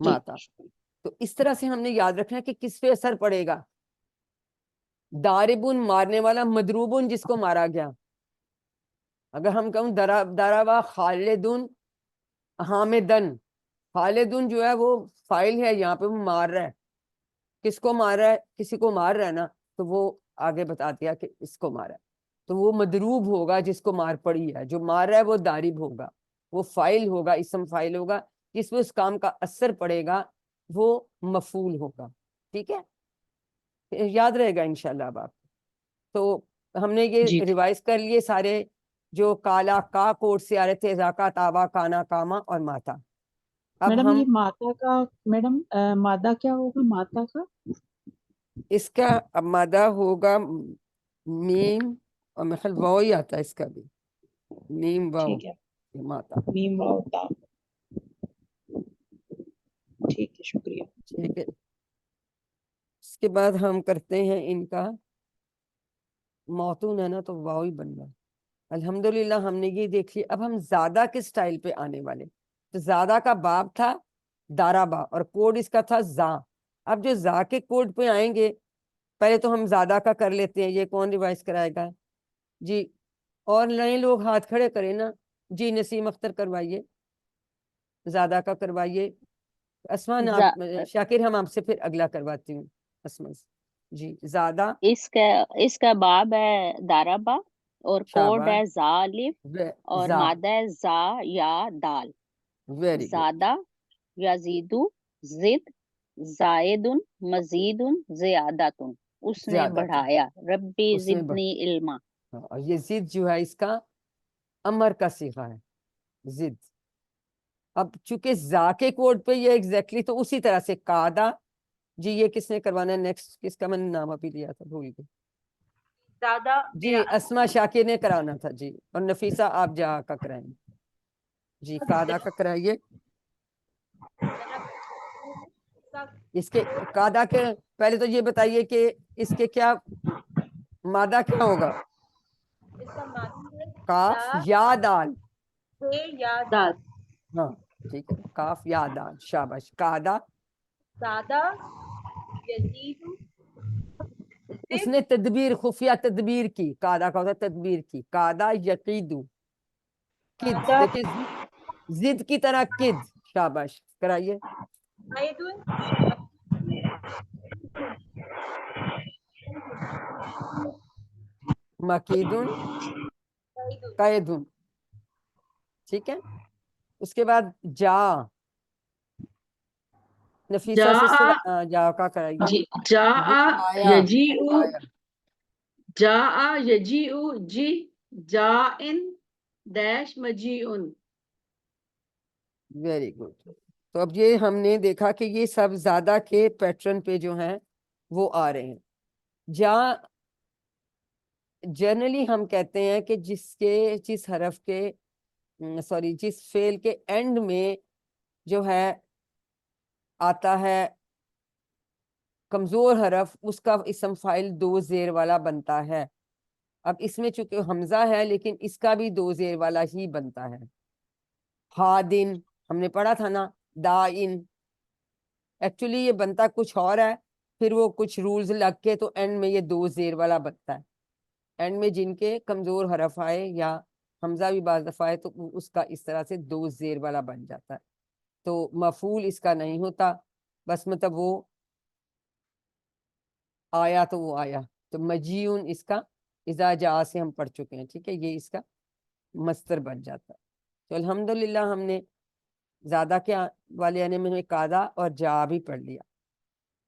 [SPEAKER 1] ماتا. تو اس طرح سے ہم نے یاد رکھنا کہ کس پہ اثر پڑے گا. داربن مارنے والا، مدروبن جس کو مارا گیا. اگر ہم کہوں دراوا خالدن حامدن، خالدن جو ہے وہ فائل ہے، یہاں پہ وہ مار رہا ہے. کس کو مار رہا ہے؟ کسی کو مار رہا ہے نا، تو وہ آگے بتا دیا کہ اس کو مارا ہے، تو وہ مدروب ہوگا جس کو مار پڑی ہے. جو مار رہا ہے وہ دارب ہوگا، وہ فائل ہوگا، اسم فائل ہوگا، جس میں اس کام کا اثر پڑے گا وہ مفعول ہوگا. ٹھیک ہے، یاد رہے گا انشاءاللہ اب آپ. تو ہم نے یہ
[SPEAKER 10] جی
[SPEAKER 1] ریوائز کر لیے سارے جو کالا کا کوڈ سے آ رہے تھے، ذاکا، تابا، کانا، کاما اور ماتا. اب
[SPEAKER 2] میڈم
[SPEAKER 1] ہم
[SPEAKER 2] یہ ماتا کا، میڈم مادہ کیا ہوگا ماتا کا؟
[SPEAKER 1] اس کا اب مادہ ہوگا میم، اور میرے خیال واو ہی آتا ہے اس کا بھی، میم واو
[SPEAKER 2] ٹھیک ہے،
[SPEAKER 1] ماتا.
[SPEAKER 2] میم واو تا. ٹھیک ہے، شکریہ.
[SPEAKER 1] ٹھیک ہے، اس کے بعد ہم کرتے ہیں ان کا موتون ہے نا، تو واو ہی بن رہا ہے. الحمدللہ ہم نے یہ دیکھ لی. اب ہم زیادہ کے سٹائل پہ آنے والے. تو زیادہ کا باب تھا دارابا اور کوڈ اس کا تھا زا. اب جو زا کے کوڈ پہ آئیں گے, پہلے تو ہم زیادہ کا کر لیتے ہیں. یہ کون ریوائز کرائے گا جی؟ اور نئے لوگ ہاتھ کھڑے کریں نا. جی نسیم اختر کروائیے, زیادہ کا کروائیے. اسمان آپ, شاکر ہم آپ سے پھر اگلا کرواتی ہوں. اسمان جی زیادہ.
[SPEAKER 9] اس کا باب ہے دارابا اور کوڈ ہے زا الف اور مادہ ہے زا یا دال.
[SPEAKER 1] Very good.
[SPEAKER 9] زادہ یزیدو زد زائدن مزیدن زیادتن. اس نے بڑھایا. ربی زدنی علما.
[SPEAKER 1] یہ زد جو ہے اس کا امر کا صیغہ ہے, زد. اب چونکہ زا کے کوڈ پہ یہ ایگزیکٹلی, تو اسی طرح سے قادہ. جی یہ کس نے کروانا ہے نیکسٹ؟ کس کا میں نے نام ابھی لیا تھا, بھول گئی. جی اسما شاکر نے کرانا تھا جی. اور نفیسہ آپ جا کا کرائیں گے جی. قادہ کا کرائیے. اس کے قادہ کے پہلے تو یہ بتائیے کہ اس کے کیا مادہ کیا ہوگا؟ کاف یا دال. ہاں ٹھیک ہے, کاف یا دال. شاباش. قادہ اس نے تدبیر, خفیہ تدبیر کی. قادہ کا ہوتا ہے تدبیر کی. قادہ یقیدو. کد دیکھیں زد کی طرح کد. شاباش کرائیے. مکیدن قیدن. ٹھیک ہے. اس کے بعد جا. نفیسہ سے جا کا کرائیے.
[SPEAKER 4] جاء یجیء جاء یجیء جی جائن ڈیش مجیئن.
[SPEAKER 1] Very good. تو اب یہ ہم نے دیکھا کہ یہ سب زیادہ کے پیٹرن پہ جو ہیں وہ آ رہے ہیں. جا جنرلی ہم کہتے ہیں کہ جس حرف کے جس فعل کے اینڈ میں جو ہے آتا ہے کمزور حرف, اس کا اسم فاعل دو زیر والا بنتا ہے. اب اس میں چونکہ حمزہ ہے لیکن اس کا بھی دو زیر والا ہی بنتا ہے. ہادن ہم نے پڑھا تھا نا, دائن. ایکچولی یہ بنتا کچھ اور ہے, پھر وہ کچھ رولز لگ کے تو اینڈ میں یہ دو زیر والا بنتا ہے. اینڈ میں جن کے کمزور حرف آئے یا حمزہ بھی بعض دفعہ آئے تو اس کا اس طرح سے دو زیر والا بن جاتا ہے. تو مفعول اس کا نہیں ہوتا, بس مطلب وہ آیا تو وہ آیا. تو مجیون اس کا اذا جاء سے ہم پڑھ چکے ہیں. ٹھیک ہے, یہ اس کا مصدر بن جاتا ہے. تو الحمدللہ ہم نے زیادہ کے والے آنے میں قادہ اور جا بھی پڑھ لیا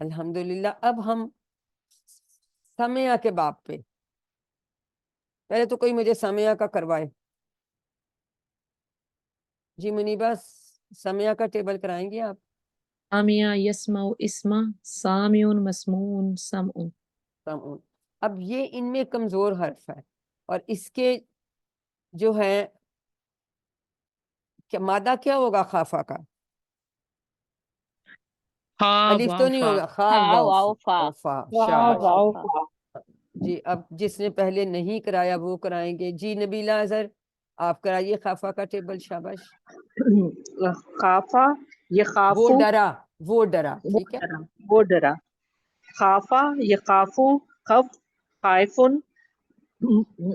[SPEAKER 1] الحمدللہ. اب ہم سمعہ کے باب پہ. پہلے تو کوئی مجھے سمعہ کا کروائے. جی منیبہ سمعہ کا ٹیبل کرائیں گے آپ؟
[SPEAKER 10] سامع یسمع اسما سامع مسموع سمع.
[SPEAKER 1] اب یہ ان میں کمزور حرف ہے اور اس کے جو ہے مادہ کیا ہوگا خافہ کا؟ الف تو نہیں ہوگا, خا. شاباش جی. اب جس نے پہلے نہیں کرایا وہ کرائیں گے. جی نبیلہ اظہر آپ کرائیے خافہ کا ٹیبل. شاباش.
[SPEAKER 8] خافہ یخافو.
[SPEAKER 1] وہ ڈرا. ٹھیک ہے,
[SPEAKER 8] وہ ڈرا. خافہ یخافو خف خائفن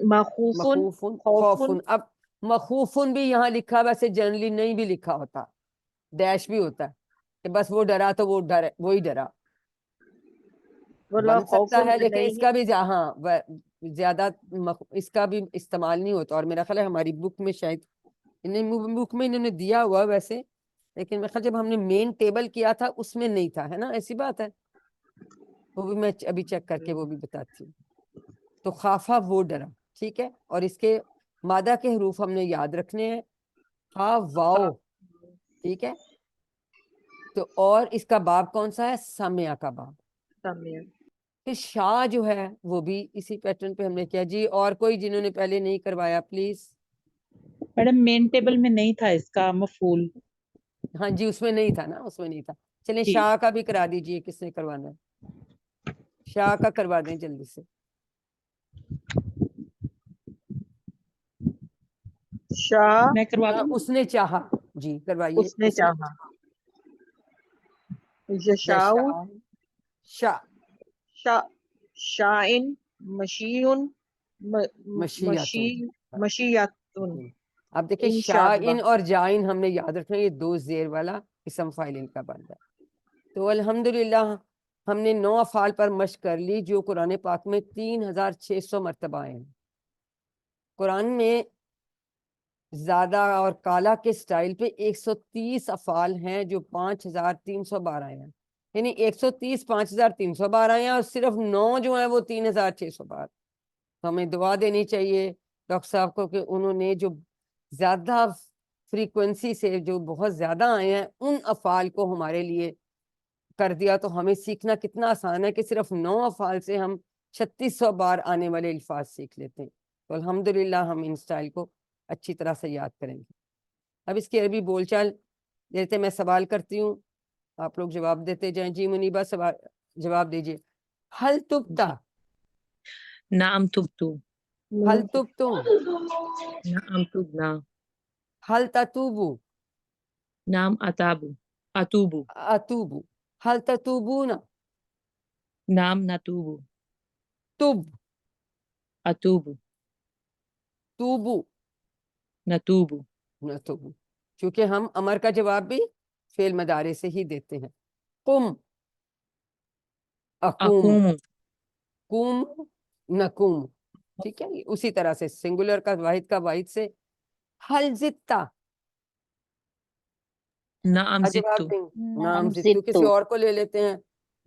[SPEAKER 8] مخوفن خوفن.
[SPEAKER 1] اب مخوفن بھی یہاں لکھا, ویسے جنرلی نہیں بھی لکھا ہوتا, ڈیش بھی ہوتا ہے کہ بس وہ ڈرا تو وہ ڈر وہی ڈرا بن سکتا ہے. لیکن اس کا بھی ہاں زیادہ اس کا بھی استعمال نہیں ہوتا. اور میرا خیال ہے ہماری بک میں شاید بک میں انہوں نے دیا ہوا ویسے, لیکن میرا خیال جب ہم نے مین ٹیبل کیا تھا اس میں نہیں تھا, ہے نا, ایسی بات ہے. وہ بھی میں ابھی چیک کر کے وہ بھی بتاتی ہوں. تو خافہ وہ ڈرا. ٹھیک ہے, اور اس کے مادہ کے حروف ہم نے یاد رکھنے ہیں, ہا واو. ٹھیک ہے, تو اور اس کا باب کون سا ہے؟ سمعہ کا باب. پھر شاہ جو ہے وہ بھی اسی پیٹرن پہ ہم نے کیا. جی اور کوئی جنہوں نے پہلے نہیں کروایا پلیز.
[SPEAKER 2] میڈم مین ٹیبل میں نہیں تھا اس کا مفعول.
[SPEAKER 1] ہاں جی اس میں نہیں تھا نا, اس میں نہیں تھا. چلیں شاہ کا بھی کرا دیجئے, کس نے کروانا ہے؟ شاہ کا کروا دیں جلدی سے.
[SPEAKER 8] شاء
[SPEAKER 2] میں کروا دوں
[SPEAKER 1] اس نے چاہا، جی کروائیے.
[SPEAKER 8] اس نے چاہا. یشاء
[SPEAKER 1] شاء
[SPEAKER 8] شائن مشیون مشیتن.
[SPEAKER 1] اب دیکھیں شائن اور جائن ہم نے یاد رکھنا، یہ دو زیر والا اسم فاعل ان کا بنتا ہے. تو الحمدللہ ہم نے 9 افعال پر مشق کر لی جو قرآن پاک میں 3600 مرتبہ آئے ہیں. قرآن میں زیادہ اور کالا کے سٹائل پہ 130 افعال ہیں جو 5312 ہیں، یعنی 130 5312 ہیں، اور صرف 9 جو ہیں وہ 3612. تو ہمیں دعا دینی چاہیے ڈاکٹر صاحب کو کہ انہوں نے جو زیادہ فریکوینسی سے جو بہت زیادہ آئے ہیں ان افعال کو ہمارے لیے کر دیا. تو ہمیں سیکھنا کتنا آسان ہے کہ صرف 9 افعال سے ہم 3600 بار آنے والے الفاظ سیکھ لیتے ہیں. تو الحمدللہ ہم ان سٹائل کو اچھی طرح سے یاد کریں گے. اب اس کی عربی بول چال دیتے، میں سوال کرتی ہوں، آپ لوگ جواب دیتے جائیں. جی منیبہ سوال جواب دیجئے. حل تبتا،
[SPEAKER 10] نعم تبتو.
[SPEAKER 1] حل تبتم،
[SPEAKER 10] نعم تبنا.
[SPEAKER 1] حل تتوبو،
[SPEAKER 10] نعم اتابو اتوبو.
[SPEAKER 1] اتوبو، حل تتوبون،
[SPEAKER 10] نعم نتوبو
[SPEAKER 1] تب،
[SPEAKER 10] اتوبو
[SPEAKER 1] توبو،
[SPEAKER 10] نتوبو.
[SPEAKER 1] نتوبو. چونکہ ہم امر کا جواب بھی فعل مضارع سے ہی دیتے ہیں. قم، اقوم،
[SPEAKER 10] اقوم.
[SPEAKER 1] قوم، نقوم. ٹھیک ہے، اسی طرح سے سنگولر کا واحد سے. حل زدتا،
[SPEAKER 10] نعم
[SPEAKER 1] جواب
[SPEAKER 10] زدتو.
[SPEAKER 1] دیں. نام
[SPEAKER 9] نعم
[SPEAKER 1] زدتو، کسی
[SPEAKER 9] زدتو.
[SPEAKER 1] اور کو لے لیتے ہیں.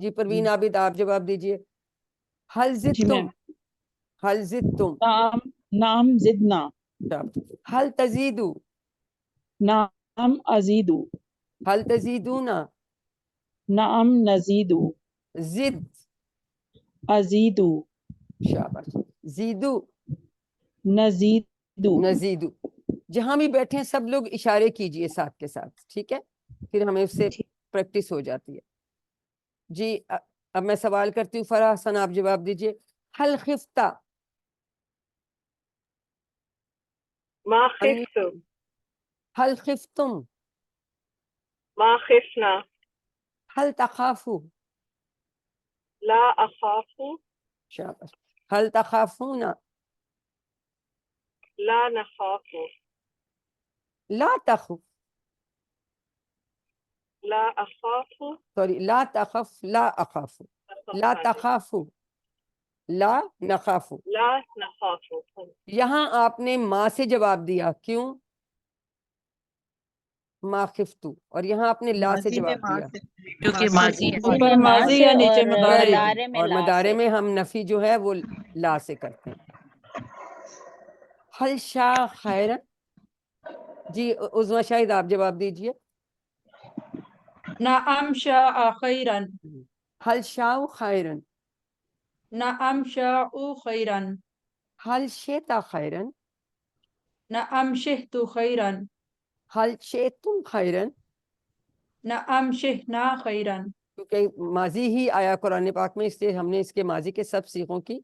[SPEAKER 1] جی پروین عابد آپ جواب دیجئے. حل زدتم، حل زدتم،
[SPEAKER 2] نعم زدنا.
[SPEAKER 1] حل تزیدو،
[SPEAKER 2] نعم ازیدو.
[SPEAKER 1] حل تزیدون،
[SPEAKER 2] نعم نزیدو.
[SPEAKER 1] زد،
[SPEAKER 2] ازیدو.
[SPEAKER 1] شاباش، زیدو،
[SPEAKER 2] نزیدو.
[SPEAKER 1] نزیدو. جہاں بھی بیٹھیں سب لوگ اشارے کیجئے ساتھ کے ساتھ، ٹھیک ہے، پھر ہمیں اس سے پریکٹس ہو جاتی ہے. جی اب میں سوال کرتی ہوں، فرح حسن آپ جواب دیجئے. حل خفتا،
[SPEAKER 11] ما خفت،
[SPEAKER 1] حل خفتم،
[SPEAKER 11] ما خفنا،
[SPEAKER 1] حل تخافو،
[SPEAKER 11] لا أخاف،
[SPEAKER 1] شاباش، حل تخافون،
[SPEAKER 11] لا نخاف،
[SPEAKER 1] لا تخف،
[SPEAKER 11] لا أخاف،
[SPEAKER 1] سوری لا تخف، لا اخاف، لا تخافو، لا نخافو.
[SPEAKER 11] لا نخاف.
[SPEAKER 1] یہاں آپ نے ماں سے جواب دیا، کیوں؟ ما خفتو. اور یہاں آپ نے لا سے جواب دیا
[SPEAKER 10] کیونکہ ماضی ہے.
[SPEAKER 3] اوپر ماضی یا نیچے مضارع.
[SPEAKER 9] مضارع میں
[SPEAKER 1] اور
[SPEAKER 9] لا
[SPEAKER 1] مدارے
[SPEAKER 9] سے.
[SPEAKER 1] میں ہم نفی جو ہے وہ لا سے کرتے ہیں. حل شاء خیرن، جی عظمی شاہد آپ جواب دیجئے.
[SPEAKER 6] نعم شاء خیرا.
[SPEAKER 1] حل شاء خیرن،
[SPEAKER 6] نعم شاء خیرا.
[SPEAKER 1] حل شئت خیرن،
[SPEAKER 6] نعم شئت خیرا.
[SPEAKER 1] حل شئتم خیرن.
[SPEAKER 6] نعم شئنا خیرا.
[SPEAKER 1] کیونکہ ماضی ہی آیا قرآن پاک میں، اس لیے ہم نے اس کے ماضی کے سب صیغوں کی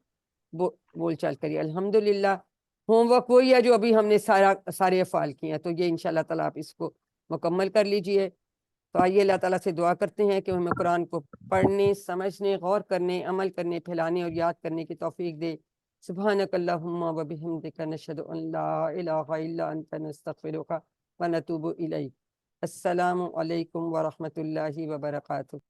[SPEAKER 1] بول چال کری. الحمدللہ ہوم ورک وہی ہے جو ابھی ہم نے سارے افعال کیے ہیں، تو یہ انشاءاللہ تعالیٰ آپ اس کو مکمل کر لیجئے. تو آئیے اللہ تعالیٰ سے دعا کرتے ہیں کہ ہمیں قرآن کو پڑھنے، سمجھنے، غور کرنے، عمل کرنے، پھیلانے اور یاد کرنے کی توفیق دے. سبحانک اللہم و بحمدک، نشہد ان لا الہ الا انت، نستغفرک و نتوب الیک. السلام علیکم ورحمۃ اللہ وبرکاتہ.